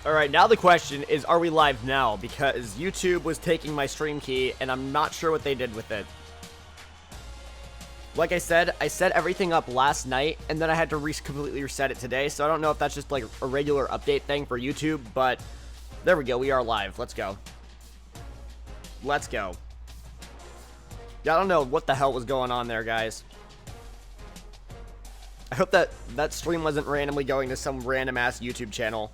Alright, now the question is, are we live now? Because YouTube was taking my stream key, and I'm not sure what they did with it. Like I set everything up last night, and then I had to completely reset it today, so I don't know if that's just like a regular update thing for YouTube, but there we go, we are live. Let's go. Let's go. Yeah, I don't know what the hell was going on there, guys. I hope that stream wasn't randomly going to some random-ass YouTube channel.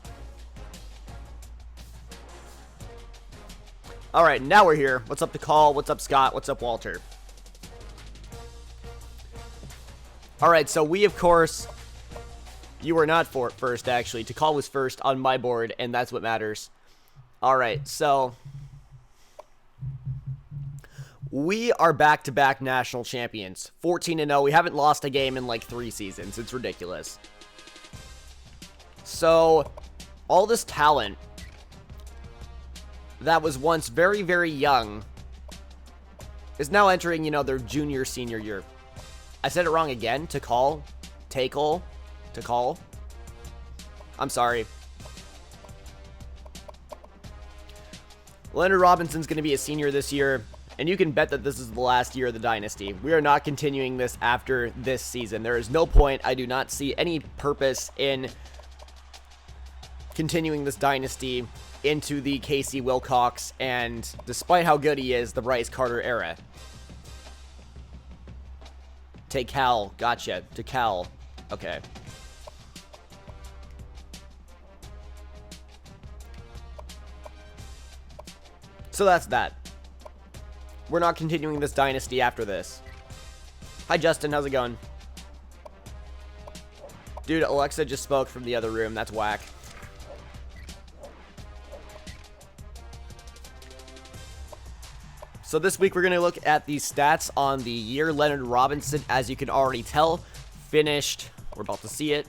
Alright, now we're here. What's up, DeCall? What's up, Scott? What's up, Walter? Alright, so we, of course... You were not first, actually. DeCall was first on my board, and that's what matters. Alright, so... We are back-to-back national champions. 14-0. We haven't lost a game in, like, 3 seasons. It's ridiculous. So, all this talent... that was once very, very young is now entering, you know, their junior, senior year. I said it wrong again. To call. I'm sorry. Leonard Robinson's going to be a senior this year, and you can bet that this is the last year of the Dynasty. We are not continuing this after this season. There is no point. I do not see any purpose in continuing this Dynasty into the Casey Wilcox and, despite how good he is, the Bryce Carter era. Take Cal. Gotcha. To Cal. Okay. So that's that. We're not continuing this Dynasty after this. Hi, Justin. How's it going? Dude, Alexa just spoke from the other room. That's whack. So this week we're going to look at the stats on the year. Leonard Robinson, as you can already tell, finished. We're about to see it.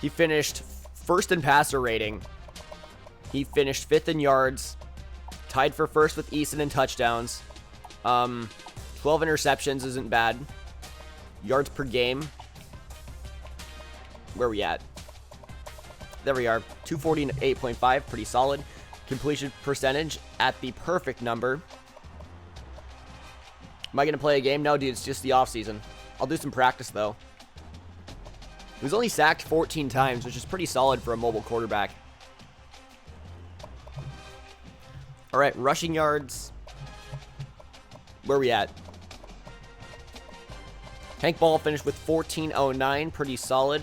He finished first in passer rating. He finished 5th in yards. Tied for first with Eason in touchdowns. 12 interceptions isn't bad. Yards per game. Where are we at? There we are. 248.5. Pretty solid. Completion percentage at the perfect number. Am I going to play a game? No, dude. It's just the offseason. I'll do some practice, though. He was only sacked 14 times, which is pretty solid for a mobile quarterback. Alright, rushing yards. Where are we at? Hank Ball finished with 1409. Pretty solid.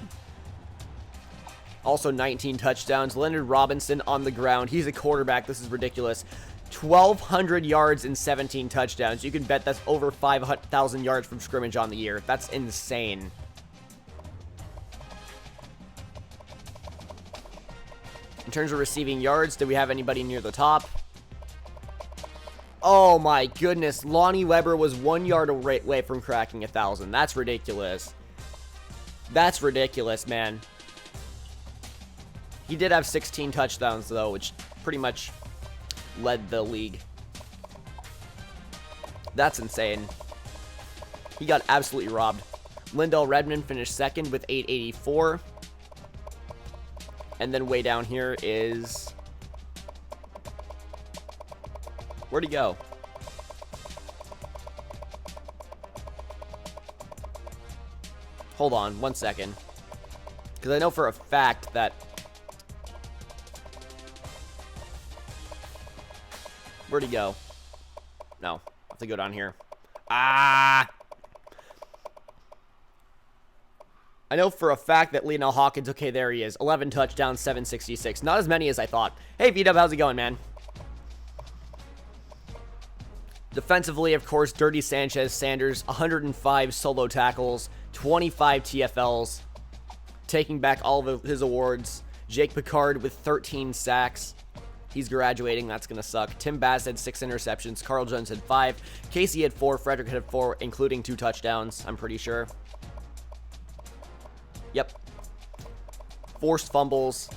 Also 19 touchdowns. Leonard Robinson on the ground. He's a quarterback. This is ridiculous. 1,200 yards and 17 touchdowns. You can bet that's over 5,000 yards from scrimmage on the year. That's insane. In terms of receiving yards, do we have anybody near the top? Oh my goodness. Lonnie Weber was 1 yard away from cracking 1,000. That's ridiculous. That's ridiculous, man. He did have 16 touchdowns, though, which pretty much led the league. That's insane. He got absolutely robbed. Lindell Redmond finished second with 884. And then way down here is... Where'd he go? Hold on, 1 second. Because I know for a fact that... Where'd he go? No, I have to go down here. Ah! I know for a fact that Lionel Hawkins, okay, there he is. 11 touchdowns, 766. Not as many as I thought. Hey, V-Dub, how's it going, man? Defensively, of course, Dirty Sanchez Sanders, 105 solo tackles, 25 TFLs, taking back all of his awards. Jake Picard with 13 sacks. He's graduating. That's going to suck. Tim Bass had 6 interceptions. Carl Jones had 5. Casey had 4. Frederick had 4, including 2 touchdowns, I'm pretty sure. Yep. Forced fumbles.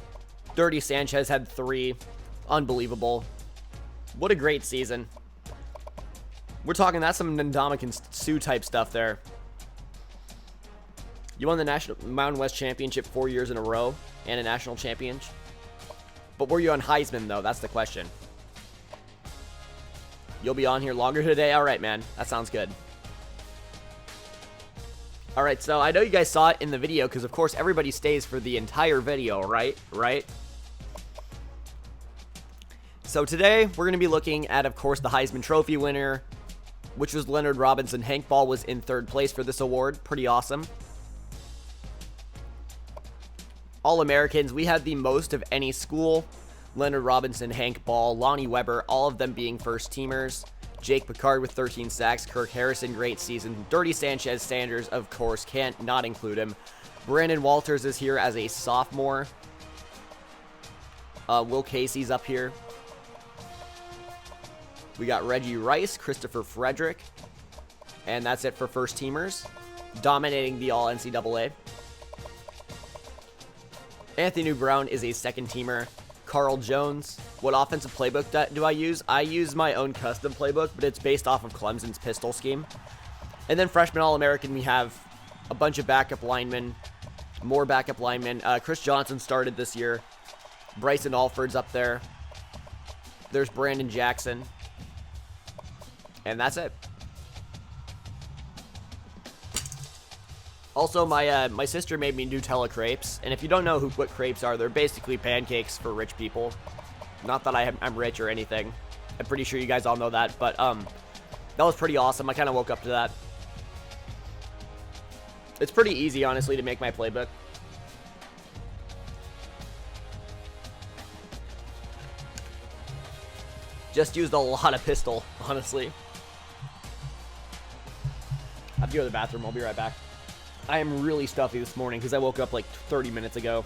Dirty Sanchez had 3. Unbelievable. What a great season. We're talking, that's some Ndamukong Suh type stuff there. You won the National Mountain West Championship 4 years in a row and a national championship. But were you on Heisman, though? That's the question. You'll be on here longer today? All right, man. That sounds good. All right, so I know you guys saw it in the video because, of course, everybody stays for the entire video, right? So today, we're going to be looking at, of course, the Heisman Trophy winner, which was Leonard Robinson. Hank Ball was in 3rd place for this award. Pretty awesome. All-Americans, we had the most of any school. Leonard Robinson, Hank Ball, Lonnie Weber, all of them being first-teamers. Jake Picard with 13 sacks. Kirk Harrison, great season. Dirty Sanchez Sanders, of course, can't not include him. Brandon Walters is here as a sophomore. Will Casey's up here. We got Reggie Rice, Christopher Frederick. And that's it for first-teamers. Dominating the All-NCAA. Anthony Brown is a second-teamer. Carl Jones. What offensive playbook do I use? I use my own custom playbook, but it's based off of Clemson's pistol scheme. And then freshman All-American, we have a bunch of backup linemen, more backup linemen. Chris Johnson started this year. Bryson Alford's up there. There's Brandon Jackson. And that's it. Also, my sister made me Nutella crepes, and if you don't know what crepes are, they're basically pancakes for rich people. Not that I'm rich or anything. I'm pretty sure you guys all know that, but that was pretty awesome. I kind of woke up to that. It's pretty easy, honestly, to make my playbook. Just used a lot of pistol, honestly. I have to go to the bathroom. I'll be right back. I am really stuffy this morning because I woke up like 30 minutes ago.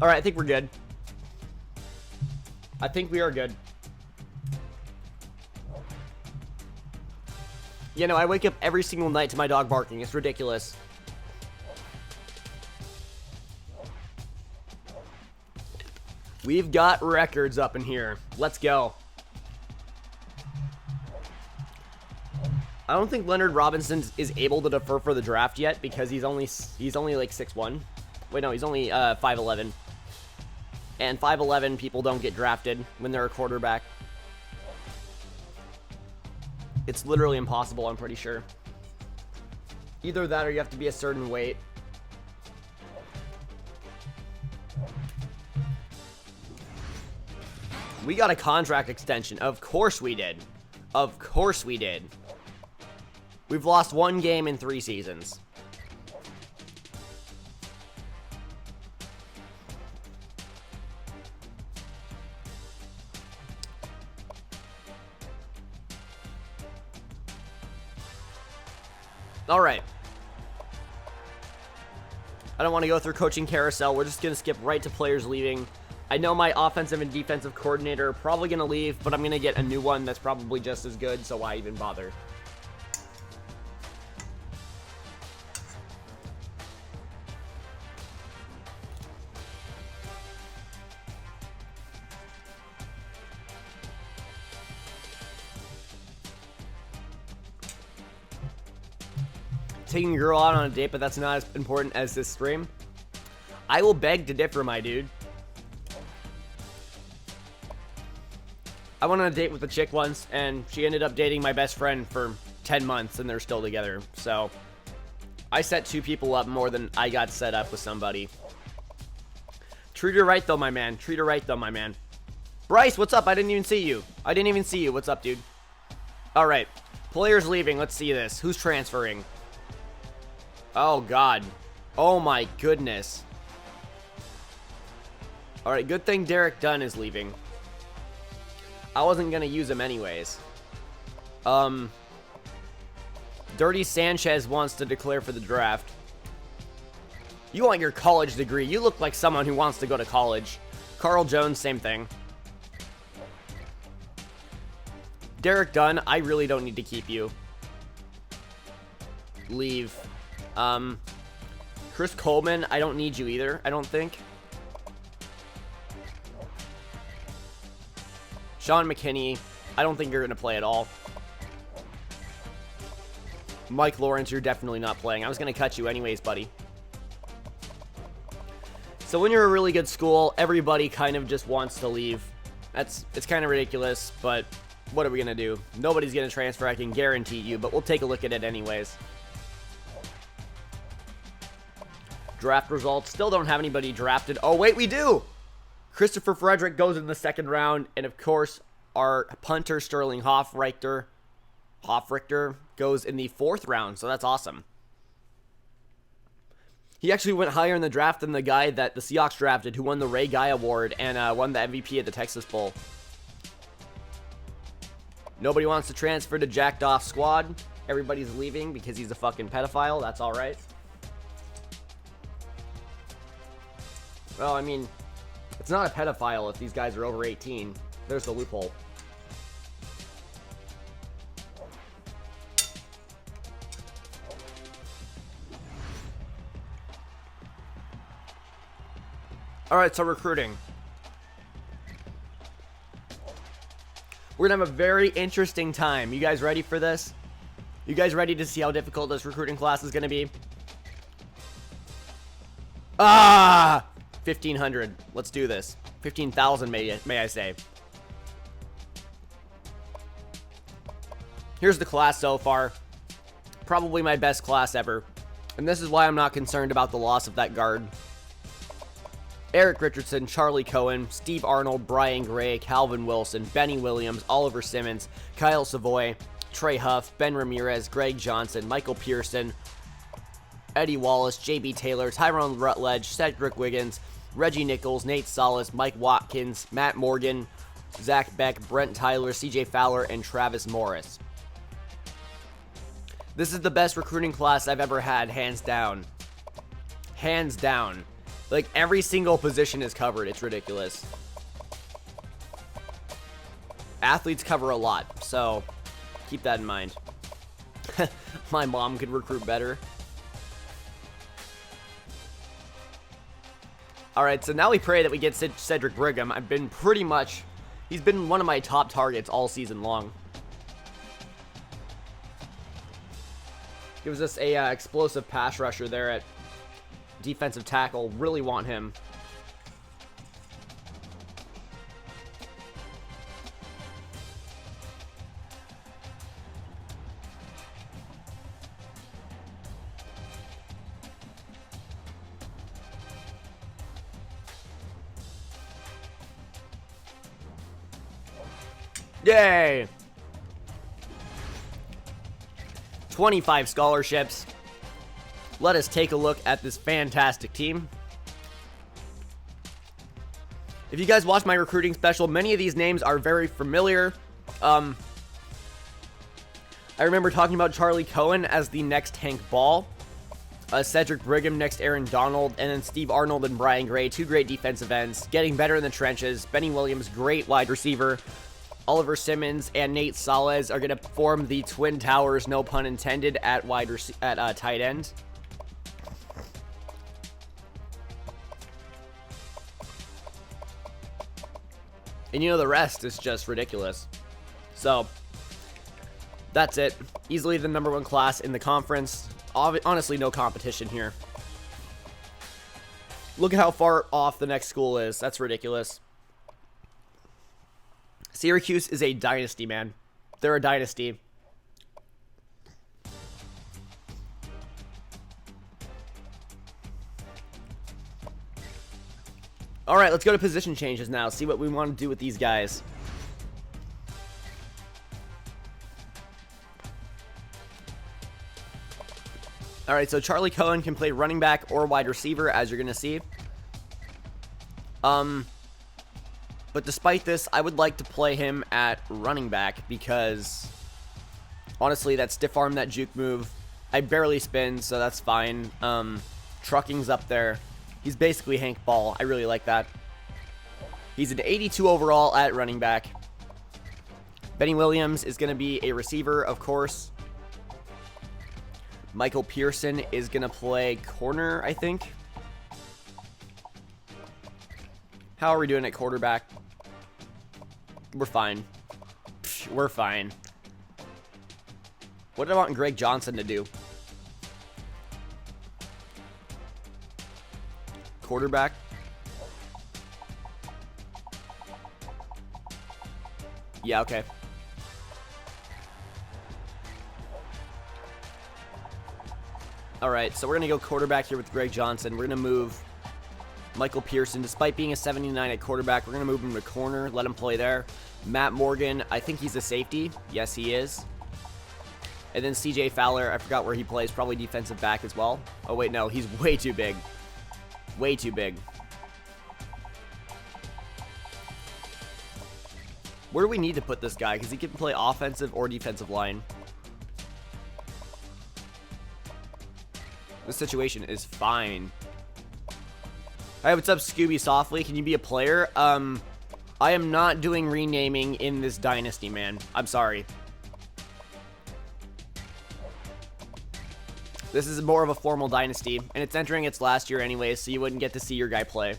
All right, I think we're good. I think we are good. You know, I wake up every single night to my dog barking. It's ridiculous. We've got records up in here. Let's go. I don't think Leonard Robinson is able to defer for the draft yet because he's only like 6'1". Wait, no, he's only 5'11". And 5'11" people don't get drafted when they're a quarterback. It's literally impossible, I'm pretty sure. Either that or you have to be a certain weight. We got a contract extension. Of course we did. Of course we did. We've lost one game in 3 seasons. All right. I don't want to go through coaching carousel. We're just going to skip right to players leaving. I know my offensive and defensive coordinator are probably going to leave, but I'm going to get a new one that's probably just as good, so why even bother? Taking a girl out on a date, but that's not as important as this stream. I will beg to differ, my dude. I went on a date with a chick once, and she ended up dating my best friend for 10 months, and they're still together. So, I set 2 people up more than I got set up with somebody. Treat her right, though, my man. Treat her right, though, my man. Bryce, what's up? I didn't even see you. What's up, dude? All right. Players leaving. Let's see this. Who's transferring? Oh, God. Oh, my goodness. All right, good thing Derek Dunn is leaving. I wasn't going to use him anyways. Dirty Sanchez wants to declare for the draft. You want your college degree. You look like someone who wants to go to college. Carl Jones, same thing. Derek Dunn, I really don't need to keep you. Leave. Chris Coleman, I don't need you either, I don't think. Sean McKinney, I don't think you're going to play at all. Mike Lawrence, you're definitely not playing. I was going to cut you anyways, buddy. So when you're a really good school, everybody kind of just wants to leave. It's kind of ridiculous, but what are we going to do? Nobody's going to transfer, I can guarantee you, but we'll take a look at it anyways. Draft results. Still don't have anybody drafted. Oh, wait, we do! Christopher Frederick goes in the second round, and of course, our punter, Sterling Hoffrichter, goes in the fourth round, so that's awesome. He actually went higher in the draft than the guy that the Seahawks drafted, who won the Ray Guy Award and won the MVP at the Texas Bowl. Nobody wants to transfer to Jacked Off Squad. Everybody's leaving because he's a fucking pedophile. That's all right. Well, I mean, it's not a pedophile if these guys are over 18. There's the loophole. Alright, so recruiting. We're going to have a very interesting time. You guys ready for this? You guys ready to see how difficult this recruiting class is going to be? 1,500. Let's do this. 15,000, may I say. Here's the class so far. Probably my best class ever. And this is why I'm not concerned about the loss of that guard. Eric Richardson, Charlie Cohen, Steve Arnold, Brian Gray, Calvin Wilson, Benny Williams, Oliver Simmons, Kyle Savoy, Trey Huff, Ben Ramirez, Greg Johnson, Michael Pearson, Eddie Wallace, J.B. Taylor, Tyrone Rutledge, Cedric Wiggins, Reggie Nichols, Nate Solis, Mike Watkins, Matt Morgan, Zach Beck, Brent Tyler, C.J. Fowler, and Travis Morris. This is the best recruiting class I've ever had, hands down. Hands down. Like, every single position is covered. It's ridiculous. Athletes cover a lot, so keep that in mind. My mom could recruit better. Alright, so now we pray that we get Cedric Brigham. He's been one of my top targets all season long. Gives us a explosive pass rusher there at defensive tackle. Really want him. Yay! 25 scholarships. Let us take a look at this fantastic team. If you guys watch my recruiting special, many of these names are very familiar. I remember talking about Charlie Cohen as the next Hank Ball. Cedric Brigham next Aaron Donald, and then Steve Arnold and Brian Gray, two great defensive ends, getting better in the trenches. Benny Williams, great wide receiver. Oliver Simmons and Nate Solis are going to form the Twin Towers, no pun intended, at tight end. And you know, the rest is just ridiculous. So, that's it. Easily the #1 class in the conference. Honestly, no competition here. Look at how far off the next school is. That's ridiculous. Syracuse is a dynasty, man. They're a dynasty. All right, let's go to position changes now. See what we want to do with these guys. All right, so Charlie Cohen can play running back or wide receiver, as you're going to see. But despite this, I would like to play him at running back because, honestly, that stiff arm, that juke move, I barely spin, so that's fine. Trucking's up there. He's basically Hank Ball. I really like that. He's an 82 overall at running back. Benny Williams is going to be a receiver, of course. Michael Pearson is going to play corner, I think. How are we doing at quarterback? We're fine. We're fine. What do I want Greg Johnson to do? Quarterback. Yeah, okay. Alright, so we're going to go quarterback here with Greg Johnson. We're going to move Michael Pearson. Despite being a 79 at quarterback, we're going to move him to corner, let him play there. Matt Morgan, I think he's a safety. Yes, he is. And then CJ Fowler, I forgot where he plays, probably defensive back as well. Oh, wait, no, he's way too big. Way too big. Where do we need to put this guy? Because he can play offensive or defensive line. This situation is fine. Hey, what's up, Scooby Softly? Can you be a player? I am not doing renaming in this Dynasty, man. I'm sorry. This is more of a formal Dynasty, and it's entering its last year anyway, so you wouldn't get to see your guy play.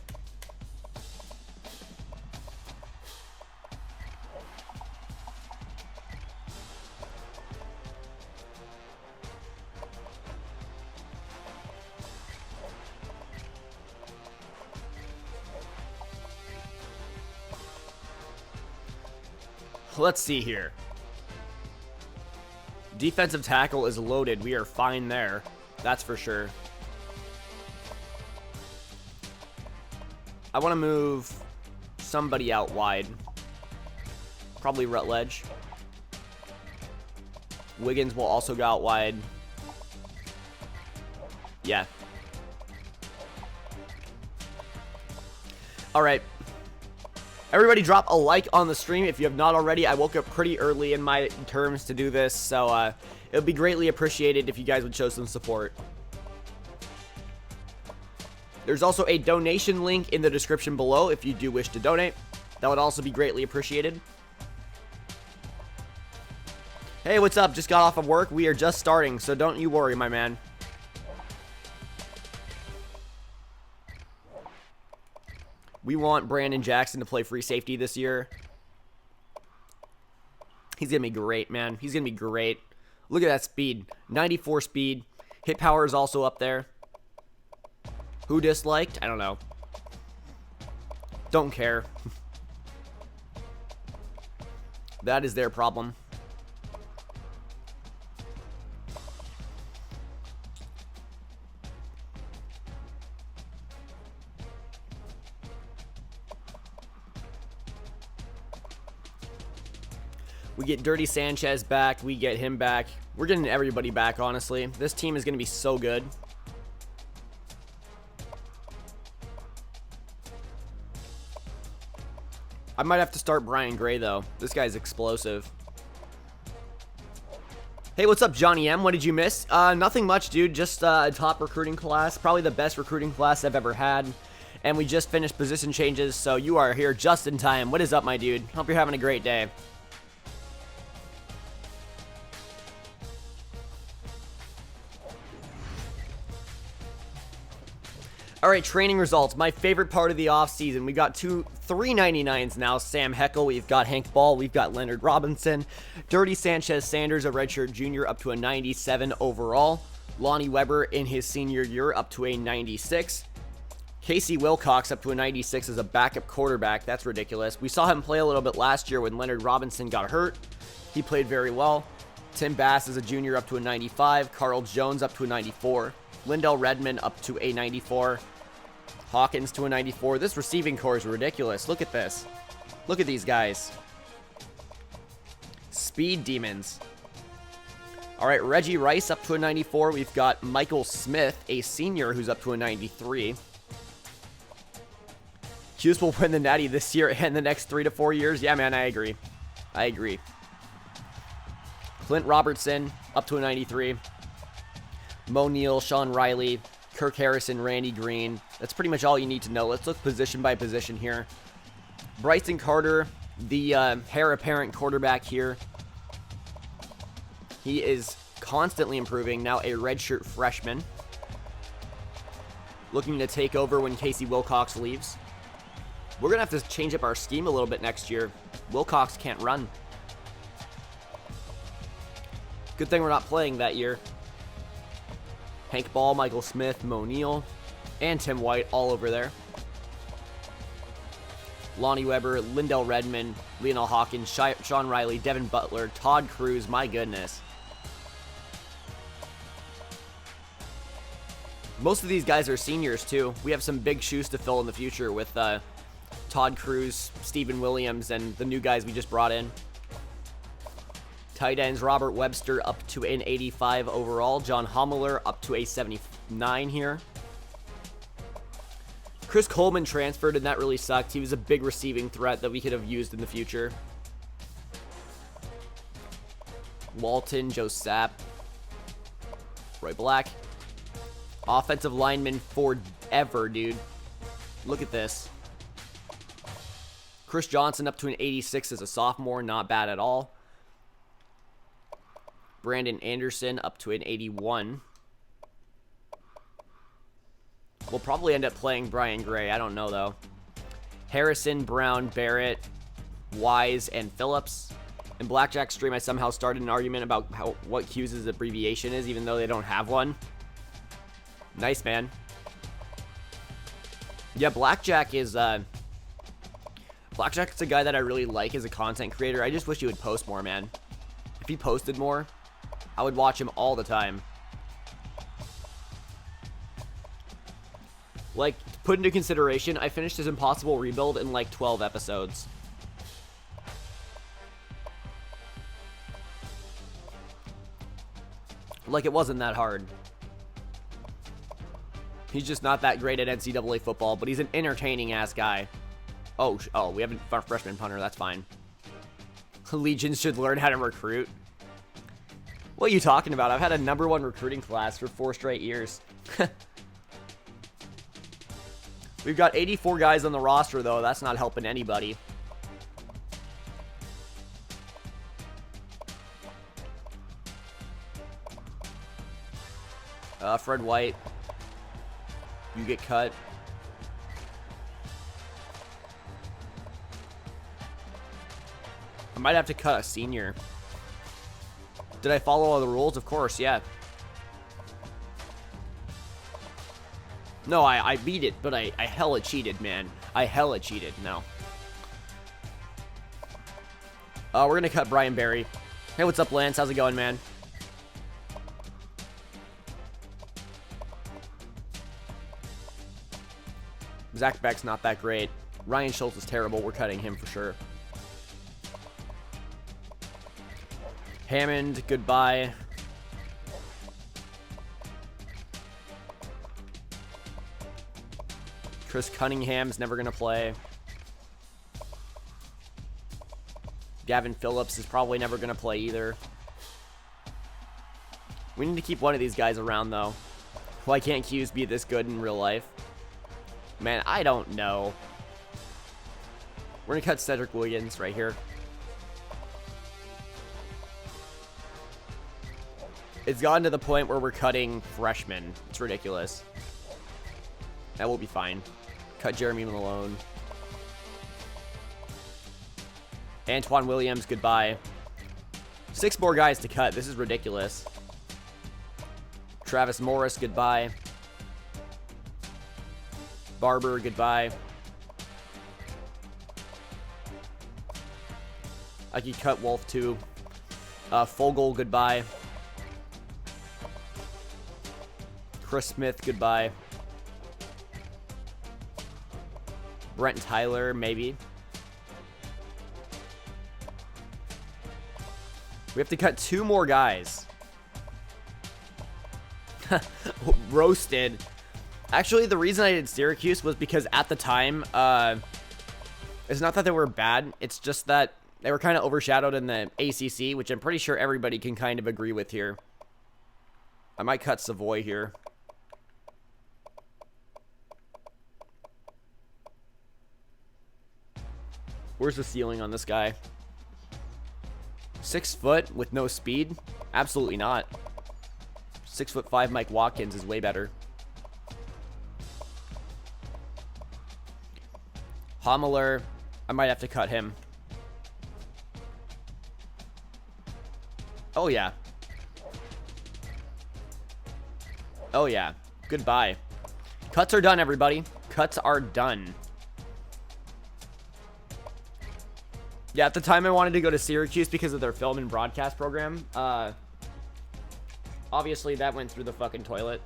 Let's see here. Defensive tackle is loaded. We are fine there. That's for sure. I want to move somebody out wide. Probably Rutledge. Wiggins will also go out wide. Yeah. All right. Everybody drop a like on the stream if you have not already. I woke up pretty early in my terms to do this, so it would be greatly appreciated if you guys would show some support. There's also a donation link in the description below if you do wish to donate. That would also be greatly appreciated. Hey, what's up? Just got off of work. We are just starting, so don't you worry, my man. We want Brandon Jackson to play free safety this year. He's going to be great, man. He's going to be great. Look at that speed. 94 speed. Hit power is also up there. Who disliked? I don't know. Don't care. That is their problem. We get Dirty Sanchez back. We get him back. We're getting everybody back, honestly. This team is going to be so good. I might have to start Brian Gray, though. This guy's explosive. Hey, what's up, Johnny M? What did you miss? Nothing much, dude. Just a top recruiting class. Probably the best recruiting class I've ever had. And we just finished position changes, so you are here just in time. What is up, my dude? Hope you're having a great day. All right, training results. My favorite part of the offseason. We got three 99s now. Sam Heckel. We've got Hank Ball. We've got Leonard Robinson. Dirty Sanchez Sanders, a redshirt junior, up to a 97 overall. Lonnie Weber in his senior year, up to a 96. Casey Wilcox up to a 96 as a backup quarterback. That's ridiculous. We saw him play a little bit last year when Leonard Robinson got hurt. He played very well. Tim Bass is a junior, up to a 95. Carl Jones up to a 94. Lindell Redmond up to a 94. Hawkins to a 94. This receiving core is ridiculous. Look at this. Look at these guys. Speed demons. All right, Reggie Rice up to a 94. We've got Michael Smith, a senior, who's up to a 93. Hughes will win the Natty this year and the next 3 to 4 years. Yeah, man, I agree. I agree. Clint Robertson up to a 93. Mo Neal, Sean Riley, Kirk Harrison, Randy Green. That's pretty much all you need to know. Let's look position by position here. Bryson Carter, the heir apparent quarterback here. He is constantly improving, now a redshirt freshman. Looking to take over when Casey Wilcox leaves. We're going to have to change up our scheme a little bit next year. Wilcox can't run. Good thing we're not playing that year. Hank Ball, Michael Smith, Mo Neal, and Tim White all over there. Lonnie Weber, Lindell Redmond, Lionel Hawkins, Sean Riley, Devin Butler, Todd Cruz, my goodness. Most of these guys are seniors, too. We have some big shoes to fill in the future with Todd Cruz, Steven Williams, and the new guys we just brought in. Tight ends, Robert Webster up to an 85 overall. John Hommeler up to a 79 here. Chris Coleman transferred, and that really sucked. He was a big receiving threat that we could have used in the future. Walton, Joe Sapp, Roy Black. Offensive lineman forever, dude. Look at this. Chris Johnson up to an 86 as a sophomore. Not bad at all. Brandon Anderson up to an 81. We'll probably end up playing Brian Gray. I don't know, though. Harrison, Brown, Barrett, Wise, and Phillips. In Blackjack stream, I somehow started an argument about what Hughes' abbreviation is, even though they don't have one. Nice, man. Yeah, Blackjack is, Blackjack's a guy that I really like as a content creator. I just wish he would post more, man. If he posted more, I would watch him all the time. Like, put into consideration, I finished his Impossible Rebuild in like 12 episodes. Like, it wasn't that hard. He's just not that great at NCAA football, but he's an entertaining-ass guy. Oh, we have a freshman punter. That's fine. Legions should learn how to recruit. What are you talking about? I've had a #1 recruiting class for 4 straight years. We've got 84 guys on the roster, though. That's not helping anybody. Fred White. You get cut. I might have to cut a senior. Did I follow all the rules? Of course, yeah. No, I beat it, but I hella cheated, man. I hella cheated, no. We're going to cut Brian Barry. Hey, what's up, Lance? How's it going, man? Zach Beck's not that great. Ryan Schultz is terrible. We're cutting him for sure. Hammond, goodbye. Chris Cunningham's never going to play. Gavin Phillips is probably never going to play either. We need to keep one of these guys around, though. Why can't Hughes be this good in real life? Man, I don't know. We're going to cut Cedric Williams right here. It's gotten to the point where we're cutting freshmen. It's ridiculous. That will be fine. Cut Jeremy Malone. Antoine Williams, goodbye. 6 more guys to cut. This is ridiculous. Travis Morris, goodbye. Barber, goodbye. I could cut Wolf too. Fogel, goodbye. Chris Smith, goodbye. Brent Tyler, maybe. We have to cut 2 more guys. Roasted. Actually, the reason I did Syracuse was because at the time, it's not that they were bad. It's just that they were kind of overshadowed in the ACC, which I'm pretty sure everybody can kind of agree with here. I might cut Savoy here. Where's the ceiling on this guy? 6 foot with no speed? Absolutely not. 6'5" Mike Watkins is way better. Hommeler, I might have to cut him. Oh yeah. Oh yeah. Goodbye. Cuts are done, everybody. Cuts are done. Yeah, at the time I wanted to go to Syracuse because of their film and broadcast program. Obviously, that went through the fucking toilet.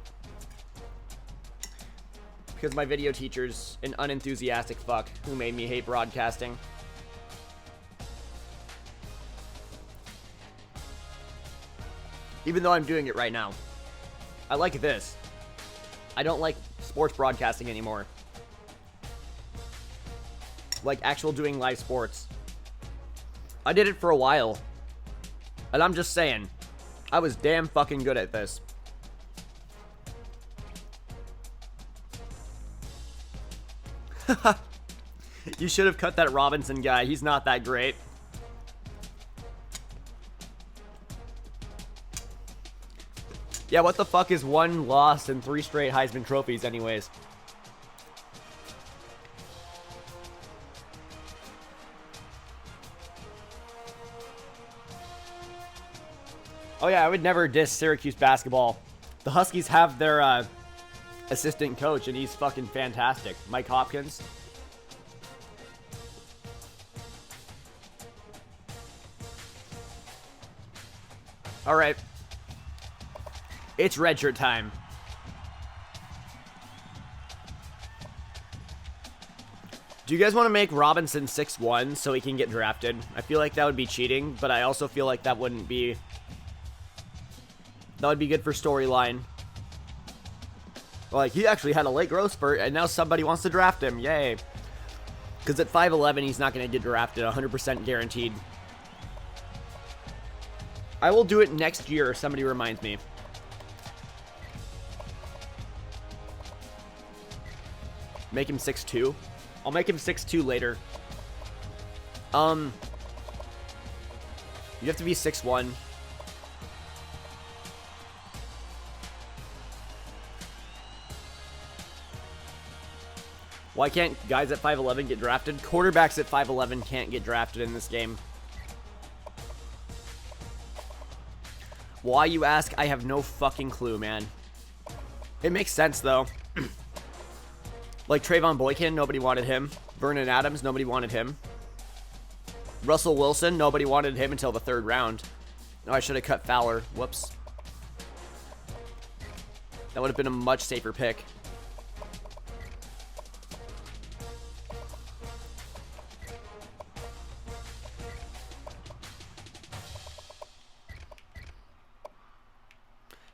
Because my video teacher's an unenthusiastic fuck who made me hate broadcasting. Even though I'm doing it right now. I like this. I don't like sports broadcasting anymore. Like actual doing live sports. I did it for a while. And I'm just saying, I was damn fucking good at this. You should have cut that Robinson guy. He's not that great. Yeah, what the fuck is 1 loss and 3 straight Heisman trophies anyways? Oh yeah, I would never diss Syracuse basketball. The Huskies have their assistant coach, and he's fucking fantastic. Mike Hopkins. All right. It's redshirt time. Do you guys want to make Robinson 6'1" so he can get drafted? I feel like that would be cheating, but I also feel like that wouldn't be... That would be good for storyline. Like, he actually had a late growth spurt, and now somebody wants to draft him. Yay. Because at 5'11", he's not going to get drafted. 100% guaranteed. I will do it next year if somebody reminds me. Make him 6'2". I'll make him 6'2" later. You have to be 6'1". Why can't guys at 5'11" get drafted? Quarterbacks at 5'11" can't get drafted in this game. Why, you ask? I have no fucking clue, man. It makes sense, though. Like Trayvon Boykin, nobody wanted him. Vernon Adams, nobody wanted him. Russell Wilson, nobody wanted him until the 3rd round. No, I should have cut Fowler. Whoops. That would have been a much safer pick.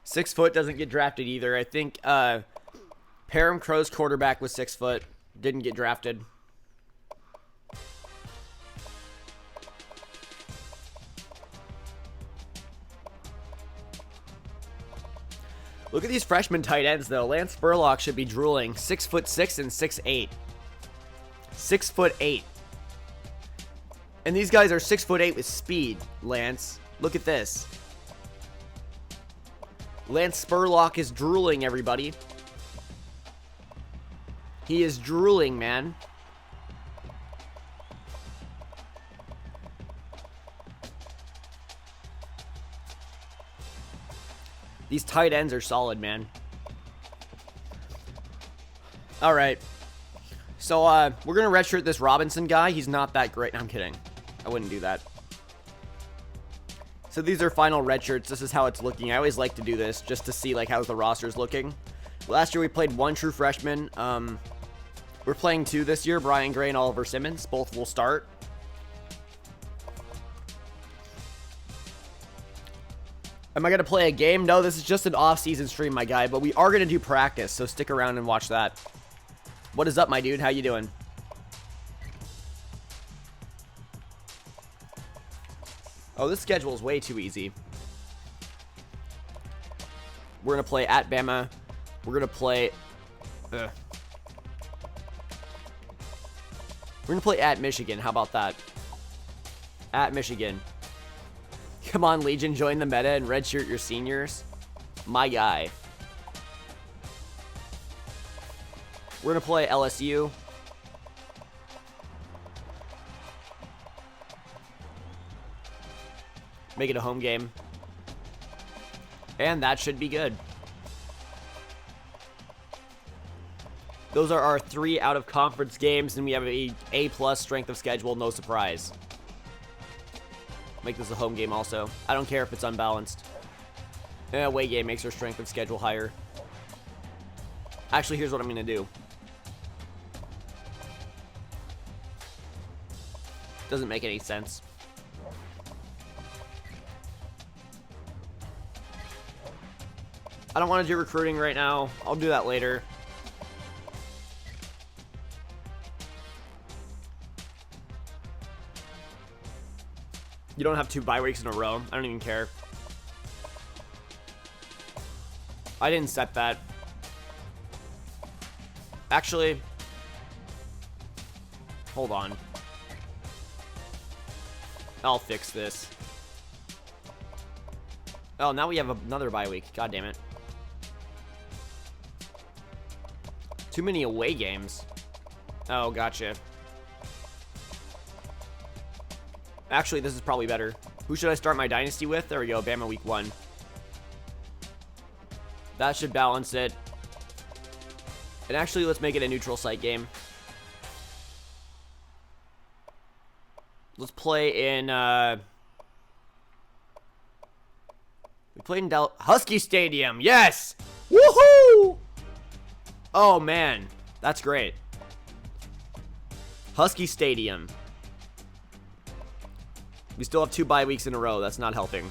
Six foot doesn't get drafted either. I think Parham Crow's quarterback was 6 foot. Didn't get drafted. Look at these freshman tight ends, though. Lance Spurlock should be drooling. 6'6" and 6'8". 6'8". And these guys are 6'8" with speed, Lance. Look at this. Lance Spurlock is drooling, everybody. He is drooling, man. These tight ends are solid, man. All right. So, we're going to redshirt this Robinson guy. He's not that great. No, I'm kidding. I wouldn't do that. So these are final red shirts. This is how it's looking. I always like to do this just to see like how the roster's looking. Last year we played 1 true freshman. We're playing 2 this year. Brian Gray and Oliver Simmons. Both will start. Am I going to play a game? No, this is just an off-season stream, my guy. But we are going to do practice, so stick around and watch that. What is up, my dude? How you doing? Oh, this schedule is way too easy. We're going to play at Bama. We're going to play... We're going to play at Michigan. How about that? At Michigan. Come on, Legion, join the meta and redshirt your seniors. My guy. We're going to play LSU. Make it a home game. And that should be good. Those are our 3 out-of-conference games, and we have a A+ strength of schedule, no surprise. Make this a home game also. I don't care if it's unbalanced. Away game makes our strength of schedule higher. Actually, here's what I'm going to do. Doesn't make any sense. I don't want to do recruiting right now. I'll do that later. You don't have 2 bye weeks in a row. I don't even care. I didn't set that. Actually, hold on. I'll fix this. Oh, now we have another bye week. God damn it. Too many away games. Oh, gotcha. Actually, this is probably better. Who should I start my Dynasty with? There we go, Bama week 1. That should balance it. And actually, let's make it a neutral site game. Let's play in, we played in Husky Stadium. Yes! Woohoo! Oh, man. That's great. Husky Stadium. We still have 2 bye weeks in a row. That's not helping.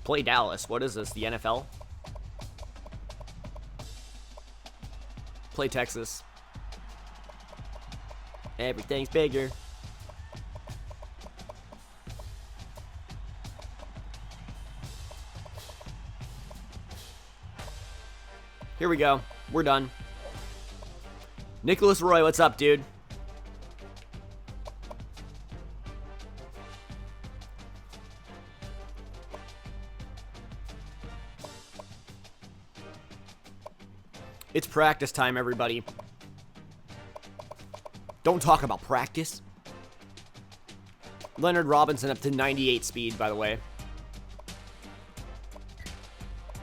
Play Dallas. What is this? The NFL? Play Texas. Everything's bigger. Here we go. We're done. Nicholas Roy, what's up, dude? It's practice time, everybody. Don't talk about practice. Leonard Robinson up to 98 speed, by the way.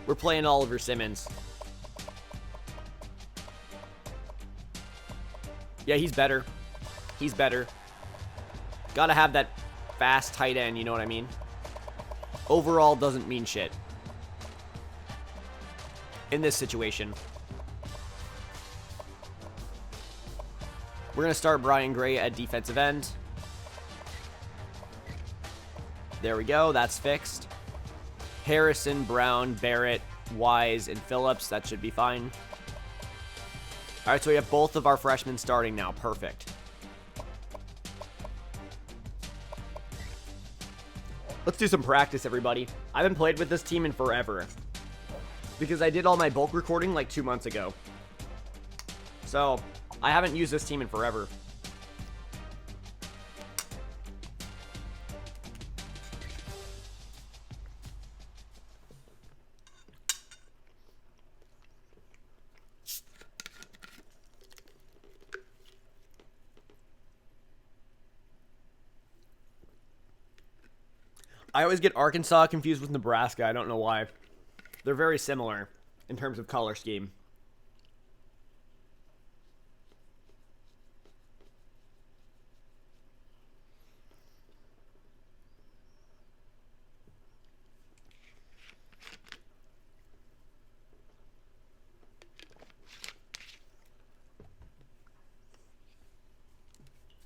We're playing Oliver Simmons. Yeah, he's better. He's better. Gotta have that fast tight end, you know what I mean? Overall doesn't mean shit. In this situation. We're going to start Brian Gray at defensive end. There we go. That's fixed. Harrison, Brown, Barrett, Wise, and Phillips. That should be fine. All right, so we have both of our freshmen starting now. Perfect. Let's do some practice, everybody. I haven't played with this team in forever because I did all my bulk recording like 2 months ago. So I haven't used this team in forever. I always get Arkansas confused with Nebraska. I don't know why. They're very similar in terms of color scheme.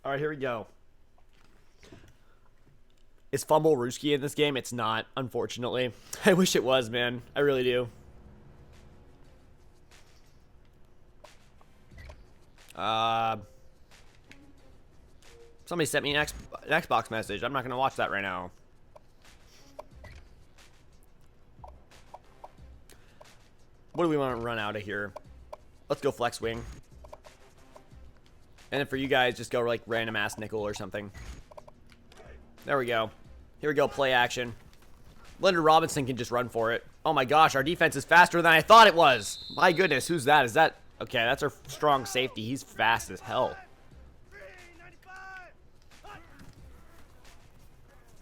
All right, here we go. Is Fumble Rooski in this game? It's not, unfortunately. I wish it was, man. I really do. Somebody sent me an Xbox message. I'm not going to watch that right now. What do we want to run out of here? Let's go flex wing. And then for you guys, just go like random ass nickel or something. There we go. Here we go, play action. Leonard Robinson can just run for it. Oh my gosh, our defense is faster than I thought it was. My goodness, who's that? Is that... Okay, that's our strong safety. He's fast as hell.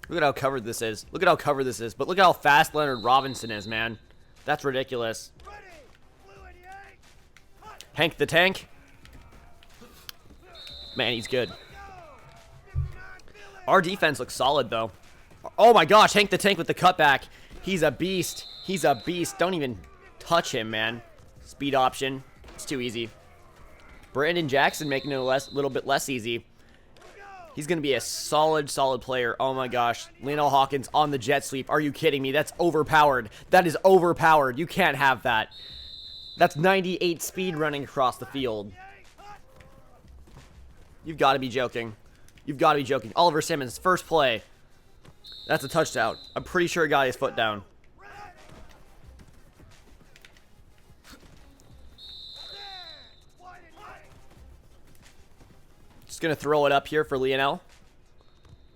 Look at how covered this is. Look at how covered this is. But look at how fast Leonard Robinson is, man. That's ridiculous. Hank the Tank. Man, he's good. Our defense looks solid, though. Oh my gosh, Hank the Tank with the cutback. He's a beast. He's a beast. Don't even touch him, man. Speed option. It's too easy. Brandon Jackson making it a little bit less easy. He's going to be a solid player. Oh my gosh. Lionel Hawkins on the jet sweep. Are you kidding me? That's overpowered. That is overpowered. You can't have that. That's 98 speed running across the field. You've got to be joking. You've got to be joking. Oliver Simmons, first play. That's a touchdown. I'm pretty sure he got his foot down. Just going to throw it up here for Lionel.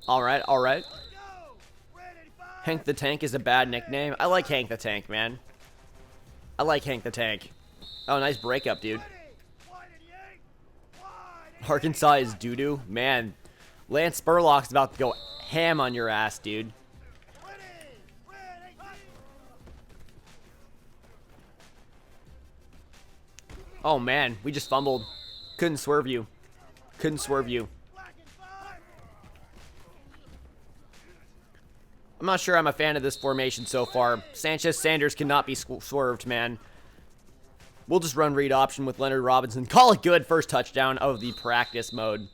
All right, all right. Hank the Tank is a bad nickname. I like Hank the Tank, man. I like Hank the Tank. Oh, nice breakup, dude. Arkansas is doo-doo. Man, Lance Spurlock's about to go ham on your ass, dude. Oh, man, we just fumbled. Couldn't swerve you. Couldn't swerve you. I'm not sure I'm a fan of this formation so far. Sanchez-Sanders cannot be swerved, man. We'll just run read option with Leonard Robinson. Call it good. First touchdown of the practice mode.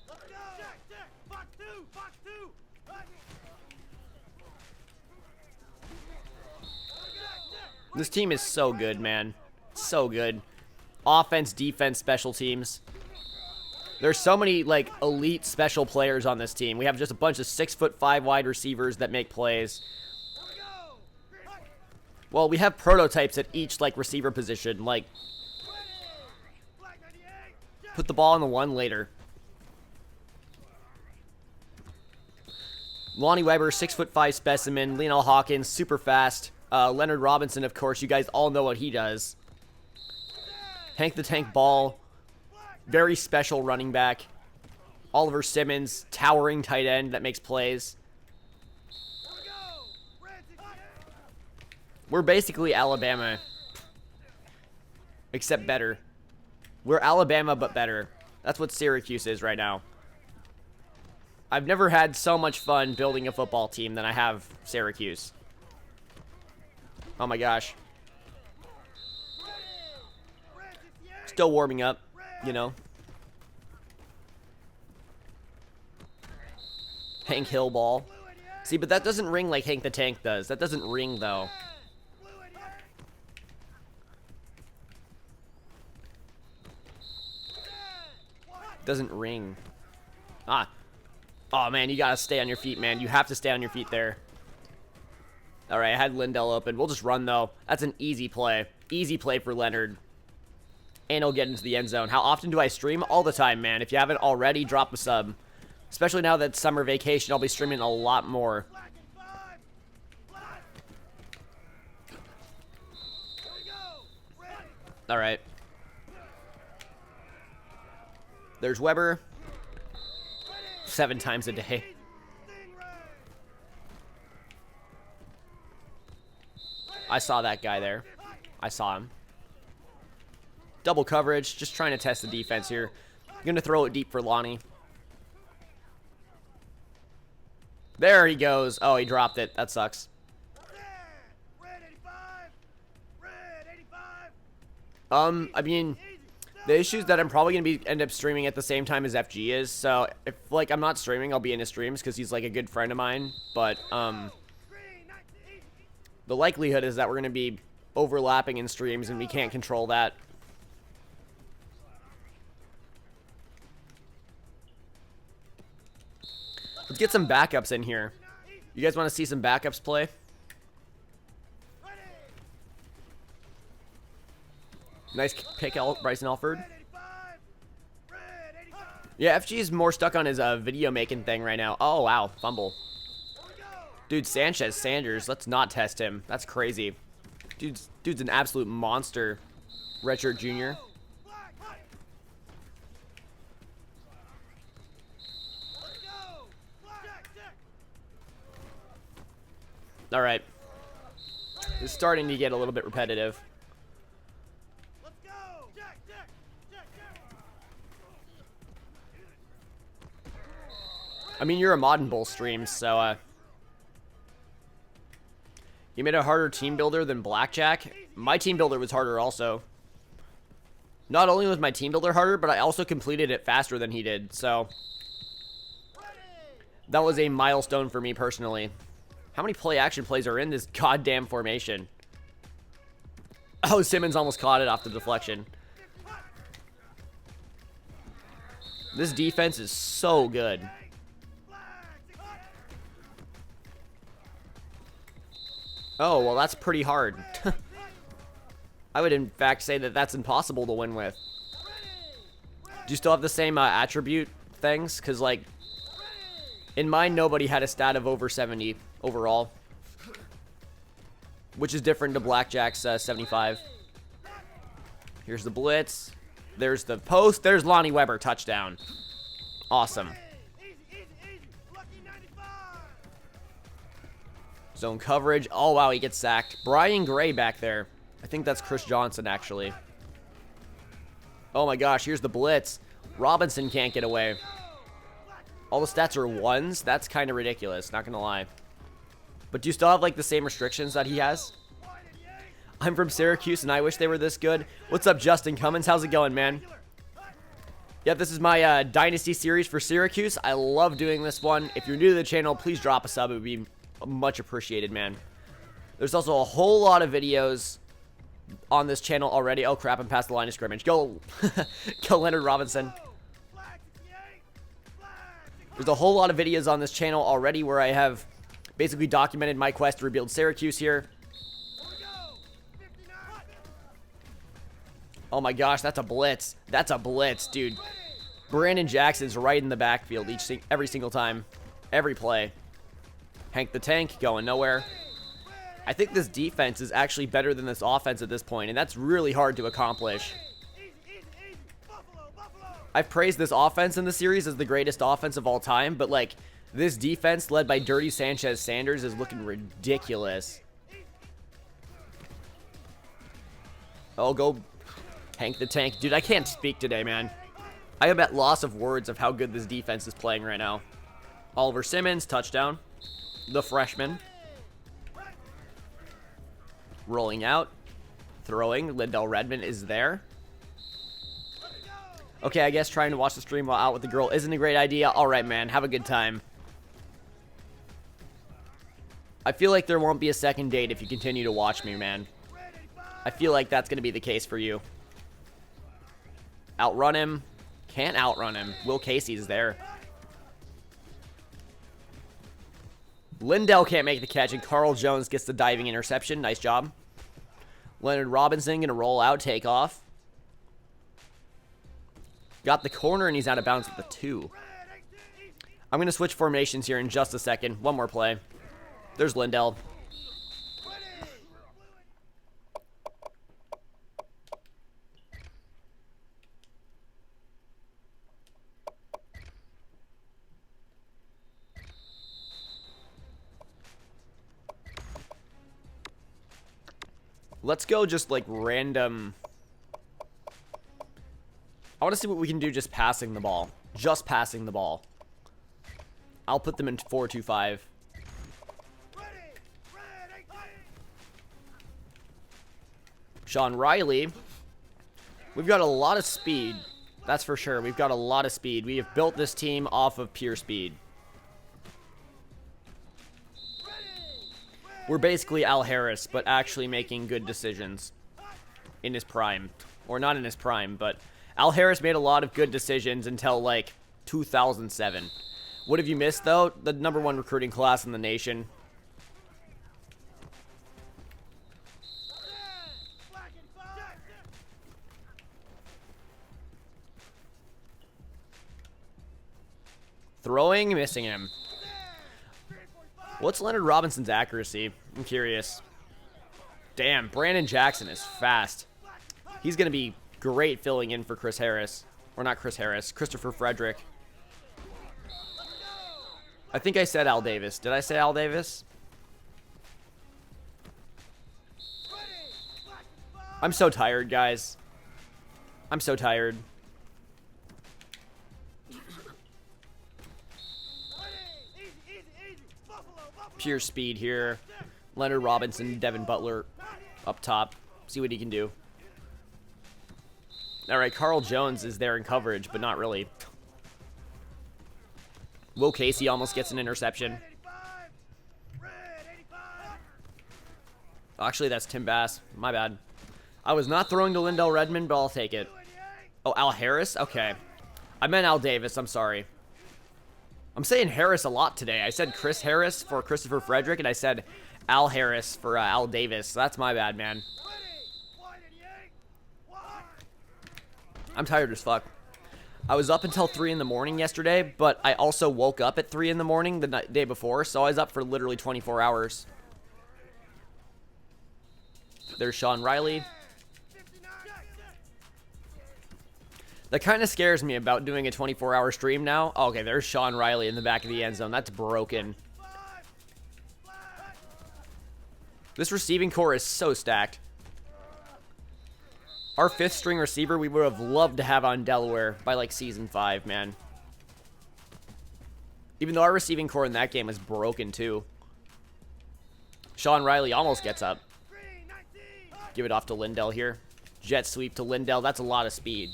This team is so good, man. So good. Offense, defense, special teams. There's so many, like, elite special players on this team. We have just a bunch of 6'5" wide receivers that make plays. Well, we have prototypes at each, like, receiver position. Like, put the ball on the one later. Lonnie Weber, 6'5" specimen. Lionel Hawkins, super fast. Leonard Robinson, of course. You guys all know what he does. Hank the Tank Ball. Very special running back. Oliver Simmons, towering tight end that makes plays. We're basically Alabama. Except better. We're Alabama, but better. That's what Syracuse is right now. I've never had so much fun building a football team than I have Syracuse. Oh my gosh. Still warming up, you know. Hank Hill ball. See, but that doesn't ring like Hank the Tank does. That doesn't ring, though. Doesn't ring. Ah. Oh, man, you gotta stay on your feet, man. You have to stay on your feet there. All right, I had Lindell open. We'll just run, though. That's an easy play. Easy play for Leonard. And he'll get into the end zone. How often do I stream? All the time, man. If you haven't already, drop a sub. Especially now that summer vacation, I'll be streaming a lot more. All right. There's Weber. 7 times a day. I saw that guy there. I saw him. Double coverage. Just trying to test the defense here. I'm going to throw it deep for Lonnie. There he goes. Oh, he dropped it. That sucks. I mean, The issue is that I'm probably going to end up streaming at the same time as FG is, so if, like, I'm not streaming, I'll be in his streams because he's, like, a good friend of mine, but, the likelihood is that we're going to be overlapping in streams, and we can't control that. Let's get some backups in here. You guys want to see some backups play? Nice pick, Bryson Alford. Yeah, FG is more stuck on his video making thing right now. Oh, wow. Fumble. Dude, Sanchez, Sanders. Let's not test him. That's crazy. Dude's an absolute monster. Redshirt junior. All right. It's starting to get a little bit repetitive. I mean, you're a Modern Bowl stream, so, you made a harder team builder than Blackjack? My team builder was harder also. Not only was my team builder harder, but I also completed it faster than he did, so that was a milestone for me personally. How many play-action plays are in this goddamn formation? Oh, Simmons almost caught it off the deflection. This defense is so good. Oh, well, that's pretty hard. I would, in fact, say that that's impossible to win with. Do you still have the same attribute things? Because, like, in mine, nobody had a stat of over 70 overall, which is different to Blackjack's 75. Here's the blitz. There's the post. There's Lonnie Weber. Touchdown. Awesome. Zone coverage. Oh, wow, he gets sacked. Brian Gray back there. I think that's Chris Johnson, actually. Oh, my gosh. Here's the blitz. Robinson can't get away. All the stats are ones. That's kind of ridiculous, not going to lie. But do you still have, like, the same restrictions that he has? I'm from Syracuse, and I wish they were this good. What's up, Justin Cummins? How's it going, man? Yep, this is my Dynasty series for Syracuse. I love doing this one. If you're new to the channel, please drop a sub. It would be much appreciated, man. There's also a whole lot of videos on this channel already. Oh, crap, I'm past the line of scrimmage. Go, go Leonard Robinson. There's a whole lot of videos on this channel already where I have basically documented my quest to rebuild Syracuse here. Oh my gosh, that's a blitz. That's a blitz, dude. Brandon Jackson's right in the backfield every single time. Every play. Hank the Tank going nowhere. I think this defense is actually better than this offense at this point, and that's really hard to accomplish. I've praised this offense in the series as the greatest offense of all time, but, like, this defense led by Dirty Sanchez Sanders is looking ridiculous. Oh, go Hank the Tank. Dude, I can't speak today, man. I am at loss of words of how good this defense is playing right now. Oliver Simmons, touchdown. The freshman. Rolling out. Throwing. Lindell Redmond is there. Okay, I guess trying to watch the stream while out with the girl isn't a great idea. Alright, man. Have a good time. I feel like there won't be a second date if you continue to watch me, man. I feel like that's going to be the case for you. Outrun him. Can't outrun him. Will Casey's there. Lindell can't make the catch, and Carl Jones gets the diving interception. Nice job. Leonard Robinson going to roll out, take off. Got the corner, and he's out of bounds with the 2. I'm going to switch formations here in just a second. One more play. There's Lindell. Let's go just, like, random. I want to see what we can do just passing the ball. Just passing the ball. I'll put them in 4-2-5. Sean Riley. We've got a lot of speed. That's for sure. We've got a lot of speed. We have built this team off of pure speed. We're basically Al Harris, but actually making good decisions in his prime. Or not in his prime, but Al Harris made a lot of good decisions until, like, 2007. What have you missed, though? The #1 recruiting class in the nation. Throwing, missing him. What's Leonard Robinson's accuracy? I'm curious. Damn, Brandon Jackson is fast. He's going to be great filling in for Chris Harris. Or not Chris Harris, Christopher Frederick. I think I said Al Davis. Did I say Al Davis? I'm so tired, guys. I'm so tired. Pure speed here. Leonard Robinson, Devin Butler up top. See what he can do. All right, Carl Jones is there in coverage, but not really. Will Casey almost gets an interception. Actually, that's Tim Bass. My bad. I was not throwing to Lindell Redmond, but I'll take it. Oh, Al Harris? Okay. I meant Al Davis. I'm sorry. I'm saying Harris a lot today. I said Chris Harris for Christopher Frederick, and I said Al Harris for Al Davis. So that's my bad, man. I'm tired as fuck. I was up until 3 in the morning yesterday, but I also woke up at 3 in the morning the day before, so I was up for literally 24 hours. There's Sean Riley. That kind of scares me about doing a 24-hour stream now. Oh, okay, there's Sean Riley in the back of the end zone. That's broken. This receiving core is so stacked. Our 5th string receiver we would have loved to have on Delaware by like season 5, man. Even though our receiving core in that game is broken too. Sean Riley almost gets up. Give it off to Lindell here. Jet sweep to Lindell. That's a lot of speed.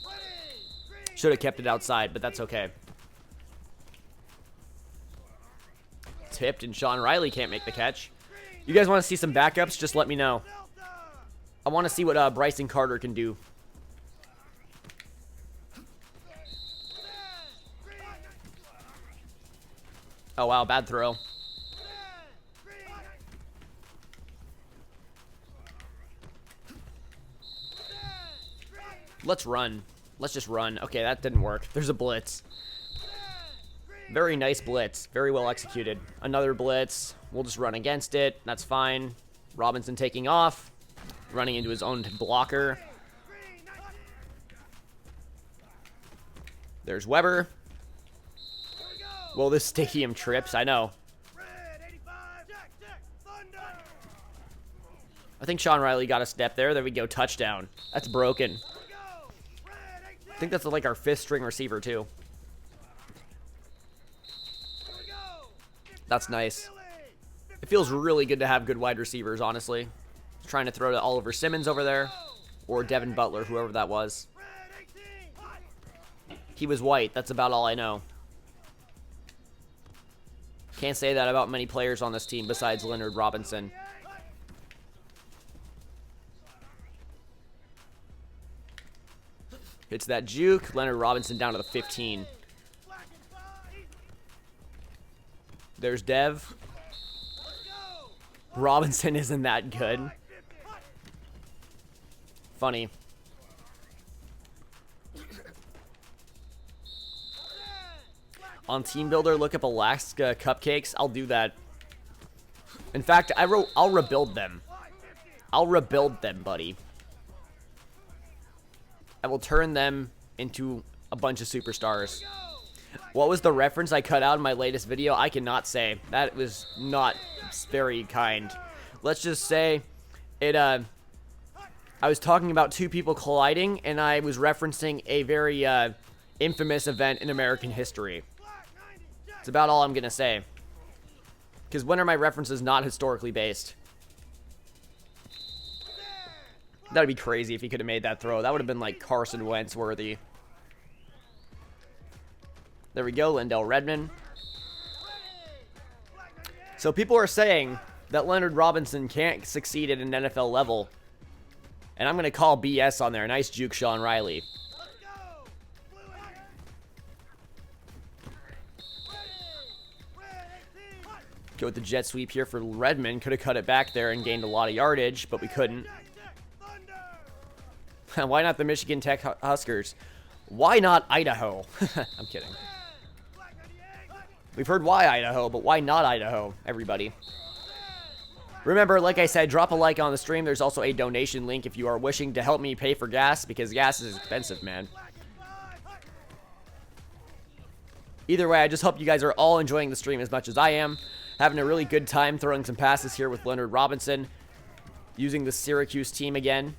Should have kept it outside, but that's okay. Tipped, and Sean Riley can't make the catch. You guys want to see some backups? Just let me know. I want to see what Bryson Carter can do. Oh, wow, bad throw. Let's run. Let's just run. Okay, that didn't work. There's a blitz. Very nice blitz. Very well executed. Another blitz. We'll just run against it. That's fine. Robinson taking off. Running into his own blocker. There's Weber. Well, this stadium trips. I know. I think Sean Riley got a step there. There we go. Touchdown. That's broken. I think that's like our 5th string receiver, too. That's nice. It feels really good to have good wide receivers, honestly. Trying to throw to Oliver Simmons over there. Or Devin Butler, whoever that was. He was white. That's about all I know. Can't say that about many players on this team besides Leonard Robinson. Hits that juke. Leonard Robinson down to the 15. There's Dev. Robinson isn't that good. Funny. On Team Builder, look up Alaska Cupcakes. I'll do that. In fact, I'll rebuild them. I'll rebuild them, buddy. I will turn them into a bunch of superstars. What was the reference I cut out in my latest video? I cannot say. That was not very kind. Let's just say it, I was talking about 2 people colliding, and I was referencing a very, infamous event in American history. It's about all I'm gonna say. Because when are my references not historically based? That would be crazy if he could have made that throw. That would have been like Carson Wentz worthy. There we go, Lindell Redmond. So people are saying that Leonard Robinson can't succeed at an NFL level. And I'm going to call BS on there. Nice juke, Sean Riley. Go with the jet sweep here for Redmond. Could have cut it back there and gained a lot of yardage, but we couldn't. Why not the Michigan Tech Huskers? Why not Idaho? I'm kidding. We've heard why Idaho, but why not Idaho, everybody? Remember, like I said, drop a like on the stream. There's also a donation link if you are wishing to help me pay for gas, because gas is expensive, man. Either way, I just hope you guys are all enjoying the stream as much as I am. Having a really good time throwing some passes here with Leonard Robinson. Using the Syracuse team again.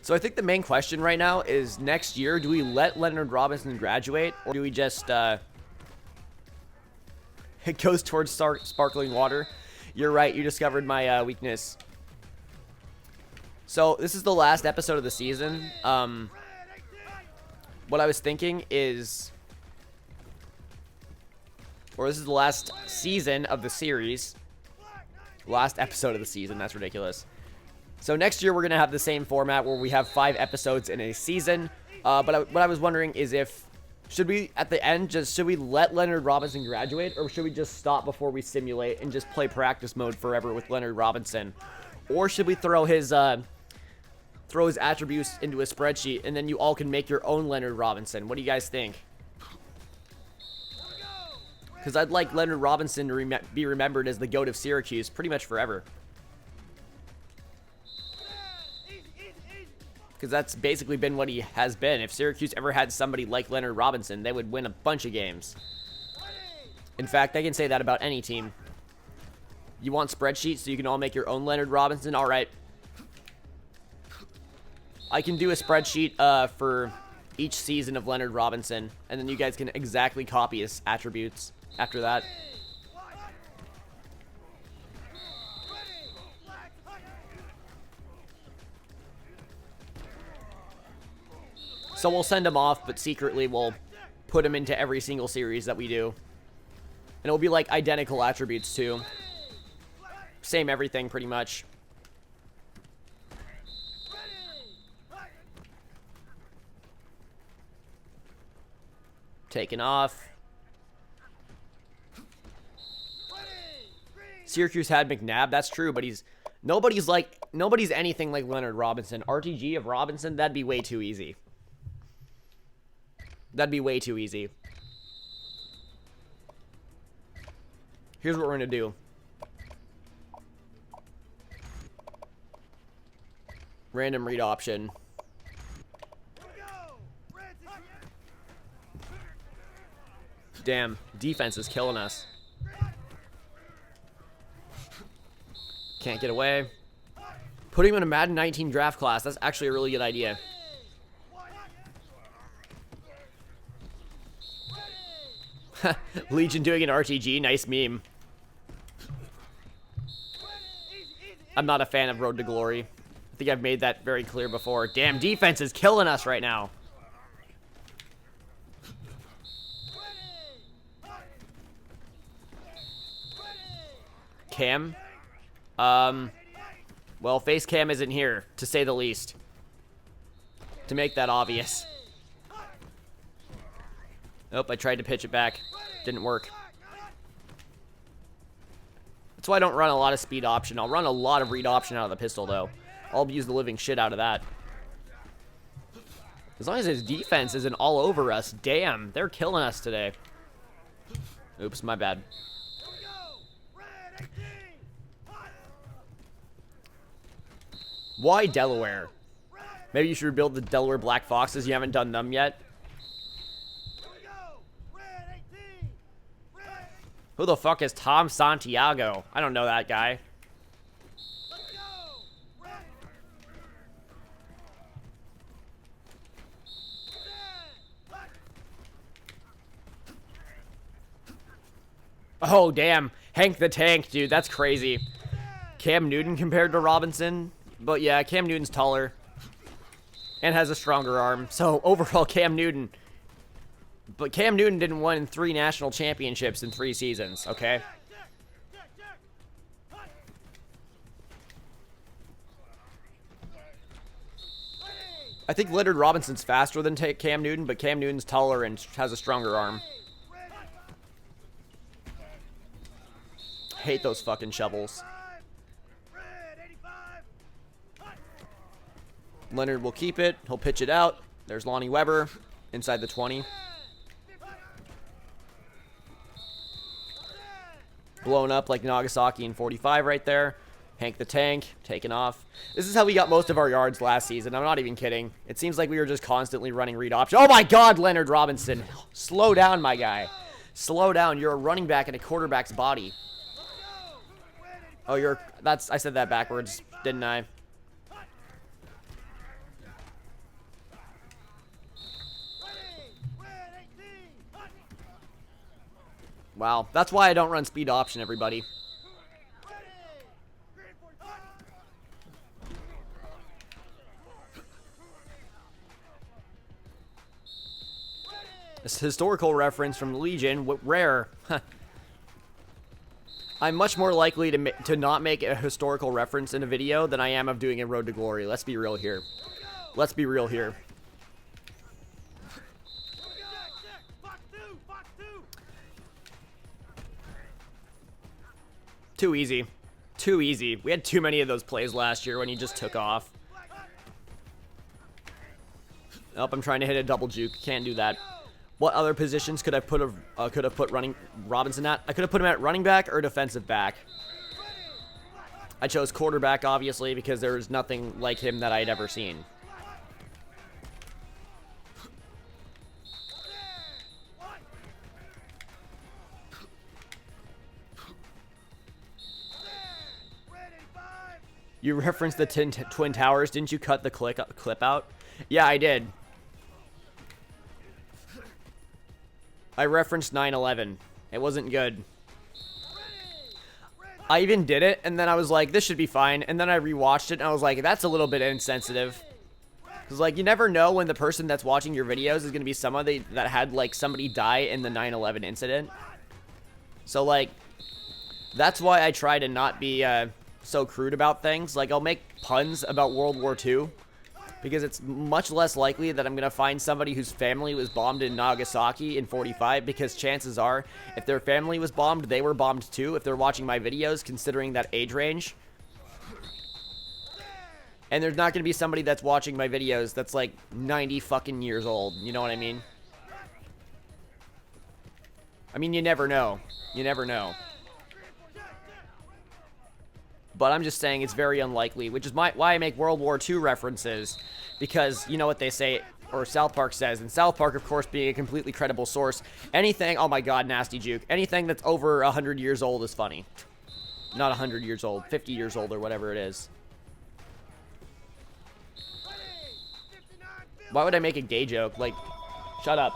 So I think the main question right now is next year, do we let Leonard Robinson graduate, or do we just, it goes towards sparkling water? You're right, you discovered my weakness. So this is the last episode of the season. What I was thinking is, or this is the last season of the series. Last episode of the season, that's ridiculous. So next year we're going to have the same format where we have 5 episodes in a season. But what I was wondering is if, should we, at the end, should we let Leonard Robinson graduate? Or should we just stop before we simulate and just play practice mode forever with Leonard Robinson? Or should we throw his attributes into a spreadsheet and then you all can make your own Leonard Robinson? What do you guys think? Because I'd like Leonard Robinson to be remembered as the GOAT of Syracuse pretty much forever. Because that's basically been what he has been. If Syracuse ever had somebody like Leonard Robinson, they would win a bunch of games. In fact, I can say that about any team. You want spreadsheets so you can all make your own Leonard Robinson? All right. I can do a spreadsheet for each season of Leonard Robinson, and then you guys can exactly copy his attributes after that. So we'll send him off, but secretly we'll put him into every single series that we do. And it'll be like identical attributes too. Same everything pretty much. Taken off. Syracuse had McNabb, that's true, but nobody's anything like Leonard Robinson. RTG of Robinson, that'd be way too easy. That'd be way too easy. Here's what we're gonna do. Random read option. Damn, defense is killing us. Can't get away. Put him in a Madden 19 draft class. That's actually a really good idea. Legion doing an RTG. Nice meme. I'm not a fan of Road to Glory. I think I've made that very clear before. Damn, defense is killing us right now. Cam? Well, face cam isn't here, to say the least. To make that obvious. Nope, I tried to pitch it back. Didn't work. That's why I don't run a lot of speed option. I'll run a lot of read option out of the pistol, though. I'll use the living shit out of that. As long as his defense isn't all over us. Damn, they're killing us today. Oops, my bad. Why Delaware? Maybe you should rebuild the Delaware Black Foxes. You haven't done them yet. Who the fuck is Tom Santiago? I don't know that guy. Oh, damn. Hank the Tank, dude. That's crazy. Cam Newton compared to Robinson. But yeah, Cam Newton's taller. And has a stronger arm. So, overall, Cam Newton. But Cam Newton didn't win 3 national championships in 3 seasons, okay? I think Leonard Robinson's faster than Cam Newton, but Cam Newton's taller and has a stronger arm. Hate those fucking shovels. Leonard will keep it. He'll pitch it out. There's Lonnie Weber inside the 20. Blown up like Nagasaki in 45 right there. Hank the Tank, taken off. This is how we got most of our yards last season. I'm not even kidding. It seems like we were just constantly running read option. Oh my God, Leonard Robinson. Slow down, my guy. Slow down. You're a running back in a quarterback's body. Oh, I said that backwards, didn't I? Wow, that's why I don't run speed option, everybody. This historical reference from Legion, rare. I'm much more likely to not make a historical reference in a video than I am of doing a Road to Glory. Let's be real here. Let's be real here. Too easy. Too easy. We had too many of those plays last year when he just took off. Nope, I'm trying to hit a double juke. Can't do that. What other positions could I put running Robinson at? I could have put him at running back or defensive back. I chose quarterback, obviously, because there was nothing like him that I'd ever seen. You referenced the Twin Towers. Didn't you cut the clip out? Yeah, I did. I referenced 9/11. It wasn't good. I even did it, and then I was like, this should be fine. And then I rewatched it, and I was like, that's a little bit insensitive. Because, like, you never know when the person that's watching your videos is going to be somebody that had, like, somebody die in the 9/11 incident. So, like, that's why I try to not be so crude about things. Like, I'll make puns about World War II. Because it's much less likely that I'm going to find somebody whose family was bombed in Nagasaki in 45, because chances are, if their family was bombed, they were bombed too, if they're watching my videos, considering that age range. And there's not going to be somebody that's watching my videos that's like 90 fucking years old, you know what I mean? I mean, you never know. You never know. But I'm just saying it's very unlikely, which is why I make World War II references, because you know what they say, or South Park says, and South Park, of course, being a completely credible source, anything, oh my God, nasty juke, anything that's over 100 years old is funny. Not 100 years old, 50 years old, or whatever it is. Why would I make a gay joke? Like, shut up.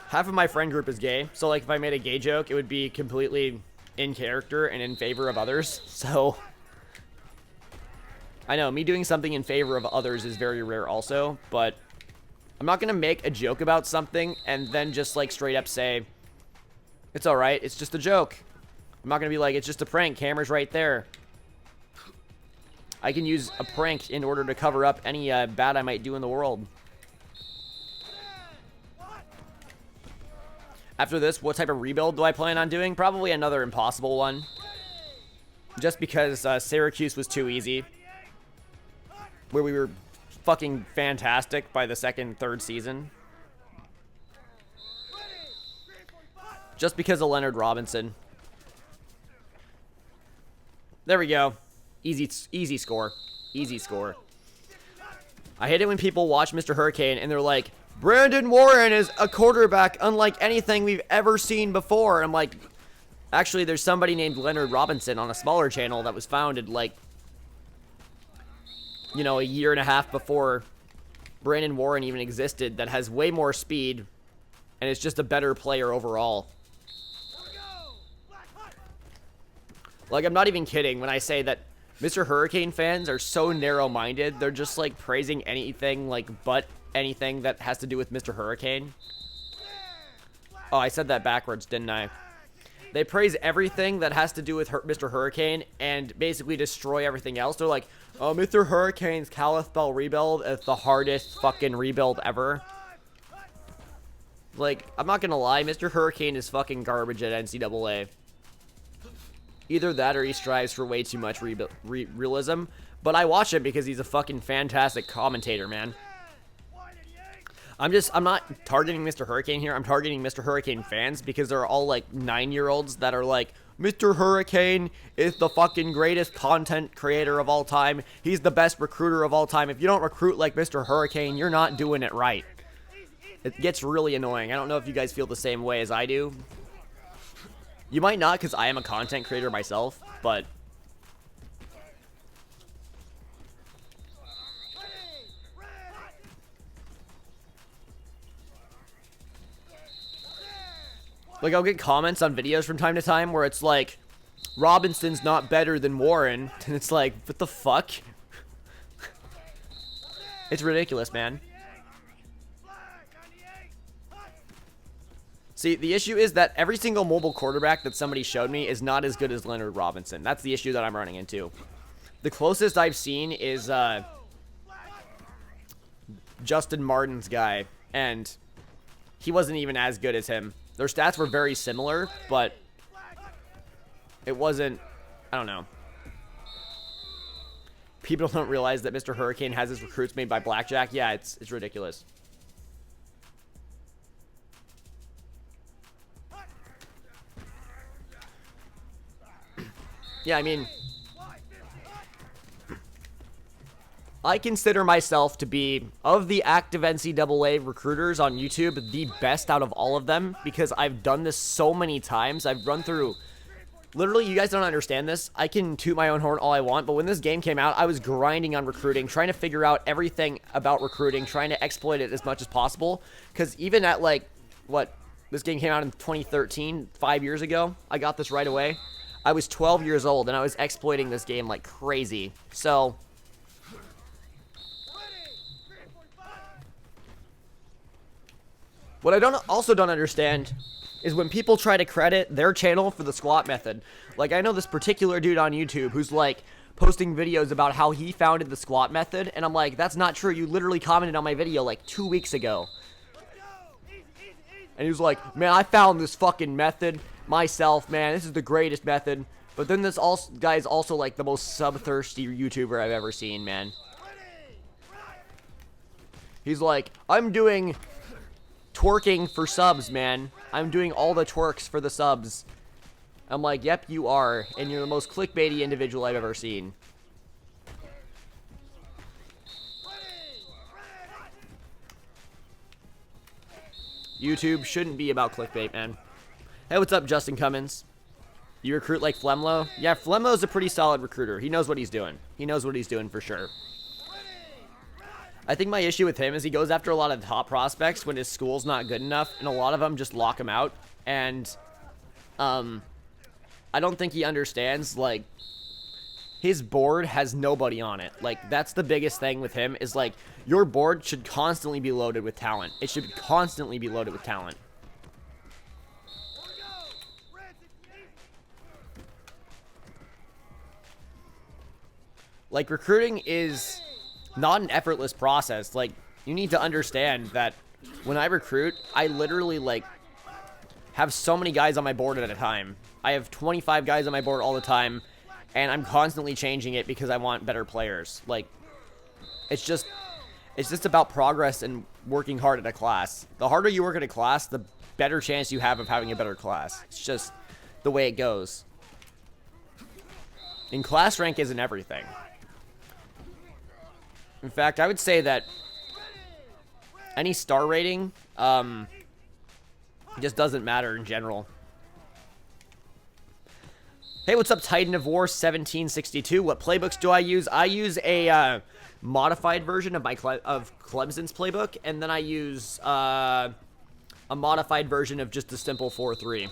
Half of my friend group is gay, so like if I made a gay joke, it would be completely in character and in favor of others. So I know me doing something in favor of others is very rare also, but I'm not gonna make a joke about something and then just like straight up say it's all right, it's just a joke. I'm not gonna be like, it's just a prank, camera's right there. I can use a prank in order to cover up any bad I might do in the world. After this, what type of rebuild do I plan on doing? Probably another impossible one. Just because Syracuse was too easy. Where we were fucking fantastic by the second, third season. Just because of Leonard Robinson. There we go. Easy score. Easy score. I hate it when people watch Mr. Hurricane and they're like, Brandon Warren is a quarterback unlike anything we've ever seen before. I'm like, actually, there's somebody named Leonard Robinson on a smaller channel that was founded, like, you know, a year and a half before Brandon Warren even existed that has way more speed and is just a better player overall. Like, I'm not even kidding when I say that Mr. Hurricane fans are so narrow-minded. They're just, like, praising anything, like, but anything that has to do with Mr. Hurricane. Oh, I said that backwards, didn't I? They praise everything that has to do with Mr. Hurricane and basically destroy everything else. They're like, oh, Mr. Hurricane's Caliph-Bell rebuild is the hardest fucking rebuild ever. Like, I'm not gonna lie, Mr. Hurricane is fucking garbage at NCAA. Either that or he strives for way too much realism. But I watch it because he's a fucking fantastic commentator, man. I'm not targeting Mr. Hurricane here. I'm targeting Mr. Hurricane fans because they're all like 9-year-olds that are like, Mr. Hurricane is the fucking greatest content creator of all time. He's the best recruiter of all time. If you don't recruit like Mr. Hurricane, you're not doing it right. It gets really annoying. I don't know if you guys feel the same way as I do. You might not because I am a content creator myself, but... like, I'll get comments on videos from time to time where it's like, Robinson's not better than Warren. And it's like, what the fuck? It's ridiculous, man. See, the issue is that every single mobile quarterback that somebody showed me is not as good as Leonard Robinson. That's the issue that I'm running into. The closest I've seen is Justin Martin's guy, and he wasn't even as good as him. Their stats were very similar, but it wasn't, I don't know. People don't realize that Mr. Hurricane has his recruits made by Blackjack. Yeah, it's ridiculous. Yeah, I mean, I consider myself to be, of the active NCAA recruiters on YouTube, the best out of all of them, because I've done this so many times. I've run through, literally, you guys don't understand this. I can toot my own horn all I want, but when this game came out, I was grinding on recruiting, trying to figure out everything about recruiting, trying to exploit it as much as possible, because even at, like, what, this game came out in 2013, 5 years ago, I got this right away. I was 12 years old, and I was exploiting this game like crazy. So, what I also don't understand is when people try to credit their channel for the squat method. Like, I know this particular dude on YouTube who's like posting videos about how he founded the squat method, and I'm like, that's not true. You literally commented on my video like 2 weeks ago. And he was like, man, I found this fucking method myself, man. This is the greatest method. But then this guy is also like the most sub-thirsty YouTuber I've ever seen, man. He's like, I'm doing twerking for subs, man. I'm doing all the twerks for the subs. I'm like, yep, you are. And you're the most clickbaity individual I've ever seen. YouTube shouldn't be about clickbait, man. Hey, what's up, Justin Cummins? You recruit like Flemlo? Yeah, Flemlo's a pretty solid recruiter. He knows what he's doing. He knows what he's doing for sure. I think my issue with him is he goes after a lot of top prospects when his school's not good enough, and a lot of them just lock him out. And I don't think he understands, like, his board has nobody on it. Like, that's the biggest thing with him is, like, your board should constantly be loaded with talent. It should constantly be loaded with talent. Like, recruiting is not an effortless process. Like, you need to understand that when I recruit, I literally, like, have so many guys on my board at a time. I have 25 guys on my board all the time, and I'm constantly changing it because I want better players. Like, it's just about progress and working hard at a class. The harder you work at a class, the better chance you have of having a better class. It's just the way it goes. And class rank isn't everything. In fact, I would say that any star rating just doesn't matter in general. Hey, what's up, Titan of War 1762? What playbooks do I use? I use a modified version of Clemson's playbook, and then I use a modified version of just the simple 4-3.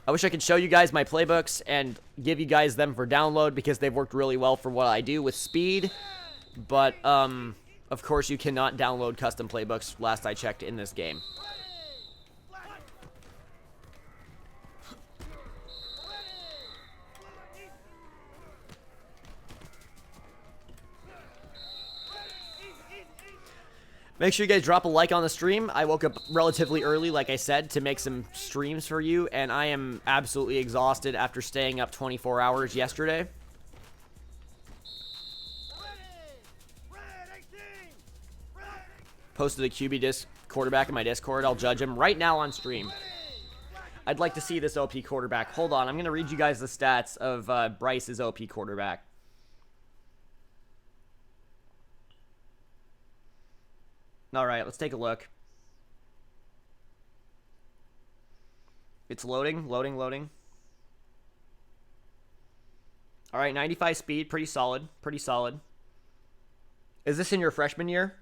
I wish I could show you guys my playbooks and give you guys them for download because they've worked really well for what I do with speed. But, of course, you cannot download custom playbooks, last I checked, in this game. Make sure you guys drop a like on the stream. I woke up relatively early, like I said, to make some streams for you, and I am absolutely exhausted after staying up 24 hours yesterday. Posted a QB quarterback in my Discord. I'll judge him right now on stream. I'd like to see this OP quarterback. Hold on, I'm going to read you guys the stats of Bryce's OP quarterback. Alright, let's take a look. It's loading. Alright, 95 speed, pretty solid. Is this in your freshman year?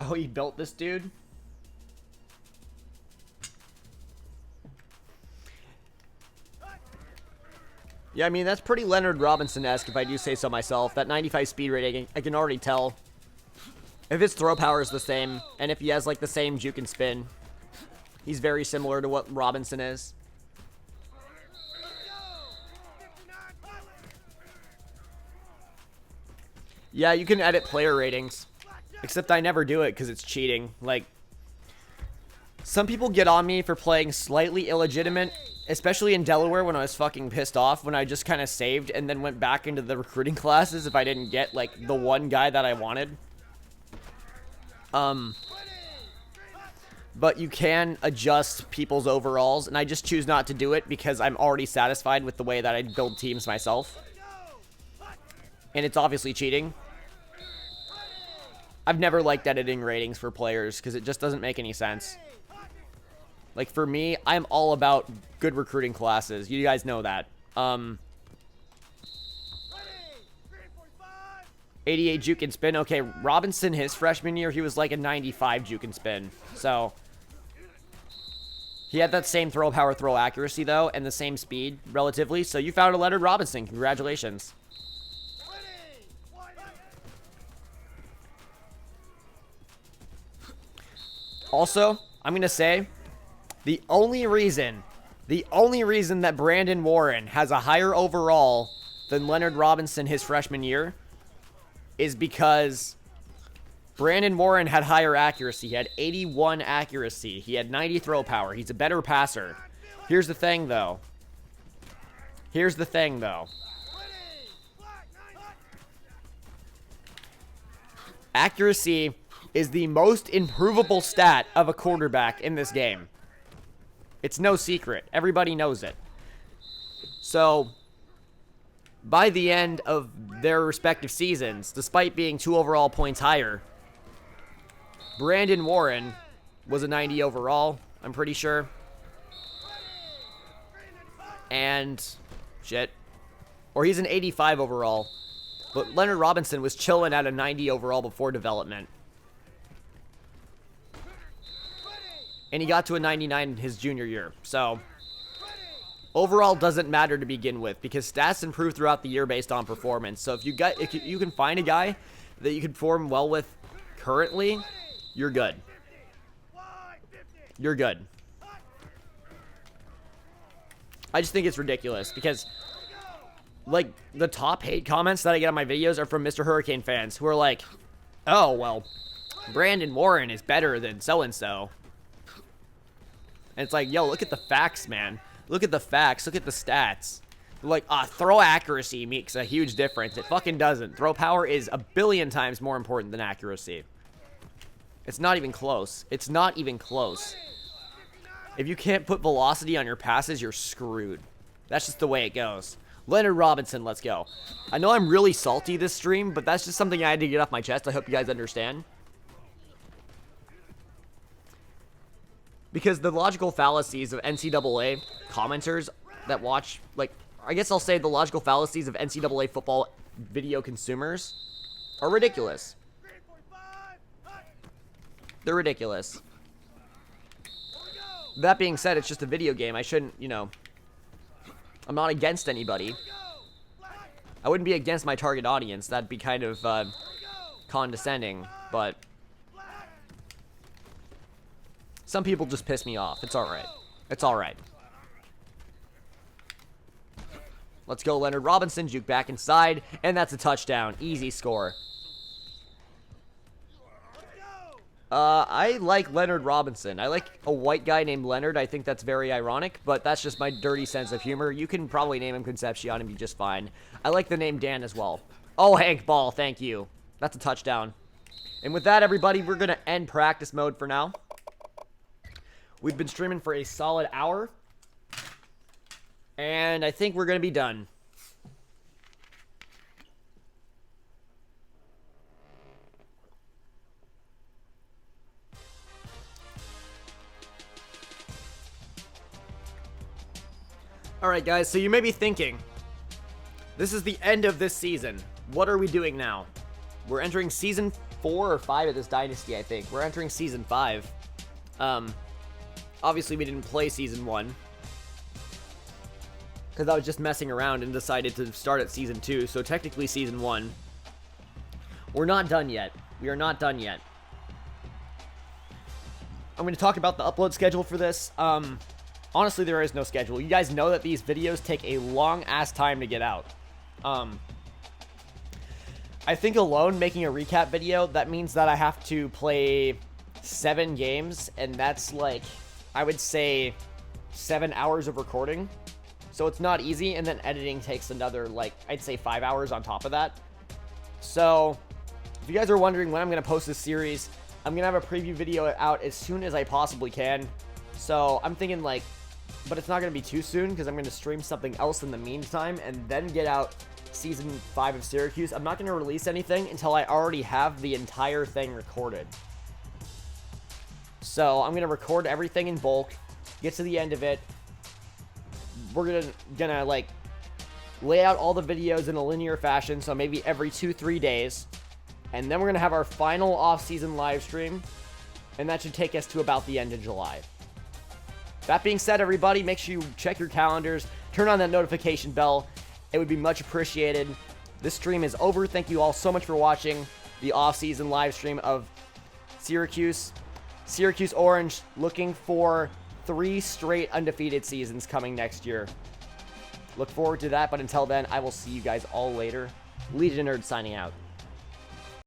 Oh, he built this dude? Yeah, I mean, that's pretty Leonard Robinson-esque, if I do say so myself. That 95 speed rating, I can already tell. If his throw power is the same, and if he has, like, the same juke and spin, he's very similar to what Robinson is. Yeah, you can edit player ratings. Except I never do it because it's cheating. Like, some people get on me for playing slightly illegitimate, especially in Delaware when I was fucking pissed off when I just kind of saved and then went back into the recruiting classes if I didn't get, like, the one guy that I wanted. But you can adjust people's overalls, and I just choose not to do it because I'm already satisfied with the way that I build teams myself. And it's obviously cheating. I've never liked editing ratings for players because it just doesn't make any sense. Like, for me, I'm all about good recruiting classes. You guys know that. 88 juke and spin. Okay, Robinson, his freshman year, he was like a 95 juke and spin. So, he had that same throw power, throw accuracy, though, and the same speed, relatively. So, you found a Leonard Robinson. Congratulations. Also, I'm going to say, the only reason that Brandon Warren has a higher overall than Leonard Robinson his freshman year is because Brandon Warren had higher accuracy. He had 81 accuracy. He had 90 throw power. He's a better passer. Here's the thing, though. Accuracy is the most improvable stat of a quarterback in this game. It's no secret. Everybody knows it. So, by the end of their respective seasons, despite being 2 overall points higher, Brandon Warren was a 90 overall, I'm pretty sure. And, or he's an 85 overall. But Leonard Robinson was chilling at a 90 overall before development. And he got to a 99 in his junior year. So, overall doesn't matter to begin with because stats improve throughout the year based on performance. So if you can find a guy that you can perform well with currently, you're good. You're good. I just think it's ridiculous because, like, the top hate comments that I get on my videos are from Mr. Hurricane fans who are like, oh, well, Brandon Warren is better than so-and-so. And it's like, yo, look at the facts, man. Look at the facts. Look at the stats. Like, throw accuracy makes a huge difference. It fucking doesn't. Throw power is a billion times more important than accuracy. It's not even close. It's not even close. If you can't put velocity on your passes, you're screwed. That's just the way it goes. Leonard Robinson, let's go. I know I'm really salty this stream, but that's just something I had to get off my chest. I hope you guys understand. Because the logical fallacies of NCAA commenters that watch, like, I guess I'll say the logical fallacies of NCAA football video consumers are ridiculous. They're ridiculous. That being said, it's just a video game. I shouldn't, you know, I'm not against anybody. I wouldn't be against my target audience. That'd be kind of condescending, but some people just piss me off. It's alright. It's alright. Let's go, Leonard Robinson. Juke back inside, and that's a touchdown. Easy score. I like Leonard Robinson. I like a white guy named Leonard. I think that's very ironic, but that's just my dirty sense of humor. You can probably name him Concepcion and be just fine. I like the name Dan as well. Oh, Hank Ball, thank you. That's a touchdown. And with that, everybody, we're going to end practice mode for now. We've been streaming for a solid hour, and I think we're going to be done. Alright guys, so you may be thinking, this is the end of this season. What are we doing now? We're entering season 4 or 5 of this Dynasty, I think. We're entering season 5. Obviously we didn't play season 1. Because I was just messing around and decided to start at season 2. So technically season 1. We're not done yet. We are not done yet. I'm going to talk about the upload schedule for this. Honestly, there is no schedule. You guys know that these videos take a long-ass time to get out. I think alone, making a recap video, that means that I have to play 7 games, and that's like, I would say, 7 hours of recording. So it's not easy, and then editing takes another, like, I'd say 5 hours on top of that. So, if you guys are wondering when I'm going to post this series, I'm going to have a preview video out as soon as I possibly can. So, I'm thinking, like, but it's not going to be too soon because I'm going to stream something else in the meantime and then get out season 5 of Syracuse. I'm not going to release anything until I already have the entire thing recorded. So I'm going to record everything in bulk, get to the end of it. We're gonna like lay out all the videos in a linear fashion, so maybe every 2-3 days. And then we're going to have our final off-season live stream, and that should take us to about the end of July. That being said, everybody, make sure you check your calendars, turn on that notification bell. It would be much appreciated. This stream is over. Thank you all so much for watching the off-season live stream of Syracuse. Syracuse Orange looking for 3 straight undefeated seasons coming next year. Look forward to that, but until then, I will see you guys all later. Legion Nerd signing out.